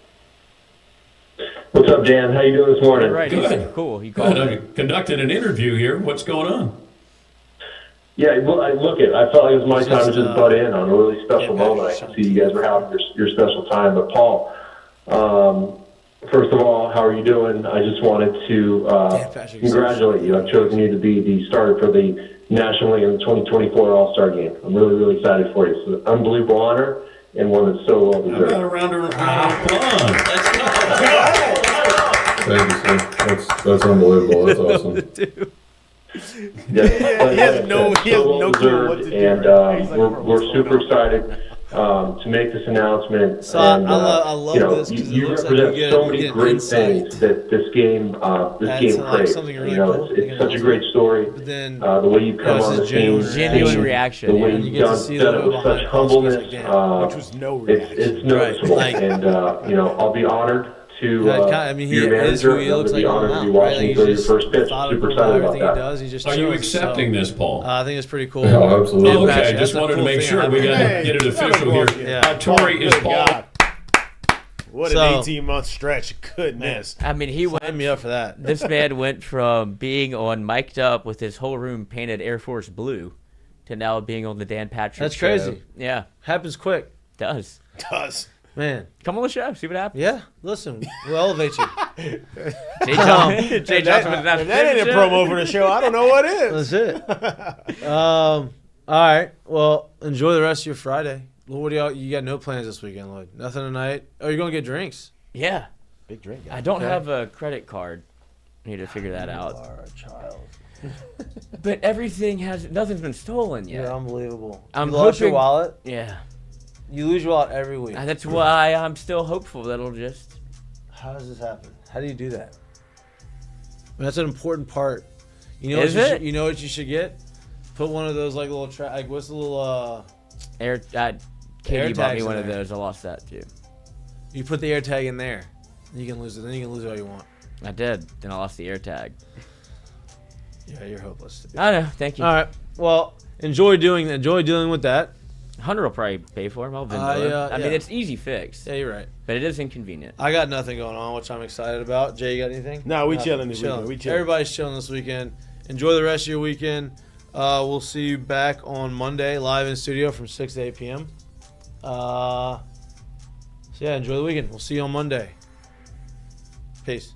What's up, Dan? How you doing this morning? Right. Good. Cool. He called. Good. I conducted an interview here. What's going on? Yeah, well, I felt like it was my time to just butt in on a really special moment. I can see you guys were having your special time. But Paul, first of all, how are you doing? I just wanted to congratulate you. I've chosen you to be the starter for the National League in the 2024 All-Star Game. I'm really, really excited for you. It's an unbelievable honor and one that's so well How deserved. about a round of applause? Let's go. Thank you, sir. That's unbelievable. That's awesome. Yeah, he has no clue what to do. And He's like, we're super excited to make this announcement. So and, I love this because you it looks like represent we get, so we many get great insight. things that this game That's like craves. something really You know, cool. it's such a great story. But then The way you come it's on just the scene, Genuine reaction, the way yeah. You you've get to done see done the it with behind such the scenes, humbleness. like, damn. which was no reaction. It's noticeable, Right, like- and I'll be honored to I mean, be he your is who manager. he I'm looks going to like be on honored to the be mound, right? watching Like, for he's your just first pitch. methodical Super about excited about everything that. he does. He just Are you chills, accepting so, this, Paul? I think it's pretty cool. Yeah, absolutely. Oh, okay. That's I just the wanted to cool make thing. sure we got to Hey, get it that's official a here. bullshit. Yeah. Torrey is Good Paul. God. What an So- 18-month stretch. Goodness. I mean, he Sign went. me up for that. This man went from being on Mik'd Up with his whole room painted Air Force blue to now being on the Dan Patrick That's show. crazy. Yeah, Happens quick, does. Does. man. Come on the show, see what happens. Yeah, listen, we'll elevate you. Jay Johnson, Jay Johnson was If that ain't a promo for the show, I don't know what is. That's it. All right. Well, enjoy the rest of your Friday. What do you got? No plans this weekend, Lloyd? Nothing tonight. Oh, you're gonna get drinks. Yeah, Big drink. I don't Okay. have a credit card. I need to figure that out. Are a child. But nothing's been stolen yet. You're unbelievable. I'm you lost your hoping- wallet? Yeah. You lose your wallet every week. And that's why I'm still hopeful that it'll just. How does this happen? How do you do that? That's an important part. You know Is what it? You know what you should get? Put one of those like little what's the little Katie Air bought me tags one in of there. those. I lost that too. You put the air tag in there. You can lose it. Then you can lose it all you want. I did. Then I lost the air tag. Yeah, you're hopeless. I know. Thank you. All right. Well, enjoy dealing with that. Hunter will probably pay for him. I'll Venmo him. I mean, it's easy fix. Yeah, you're right. But it is inconvenient. I got nothing going on, which I'm excited about. Jay, you got anything? No, we Nothing. chilling this weekend. We chilling. Everybody's chilling this weekend. Enjoy the rest of your weekend. We'll see you back on Monday live in studio from 6 to 8 p.m. So yeah, enjoy the weekend. We'll see you on Monday. Peace.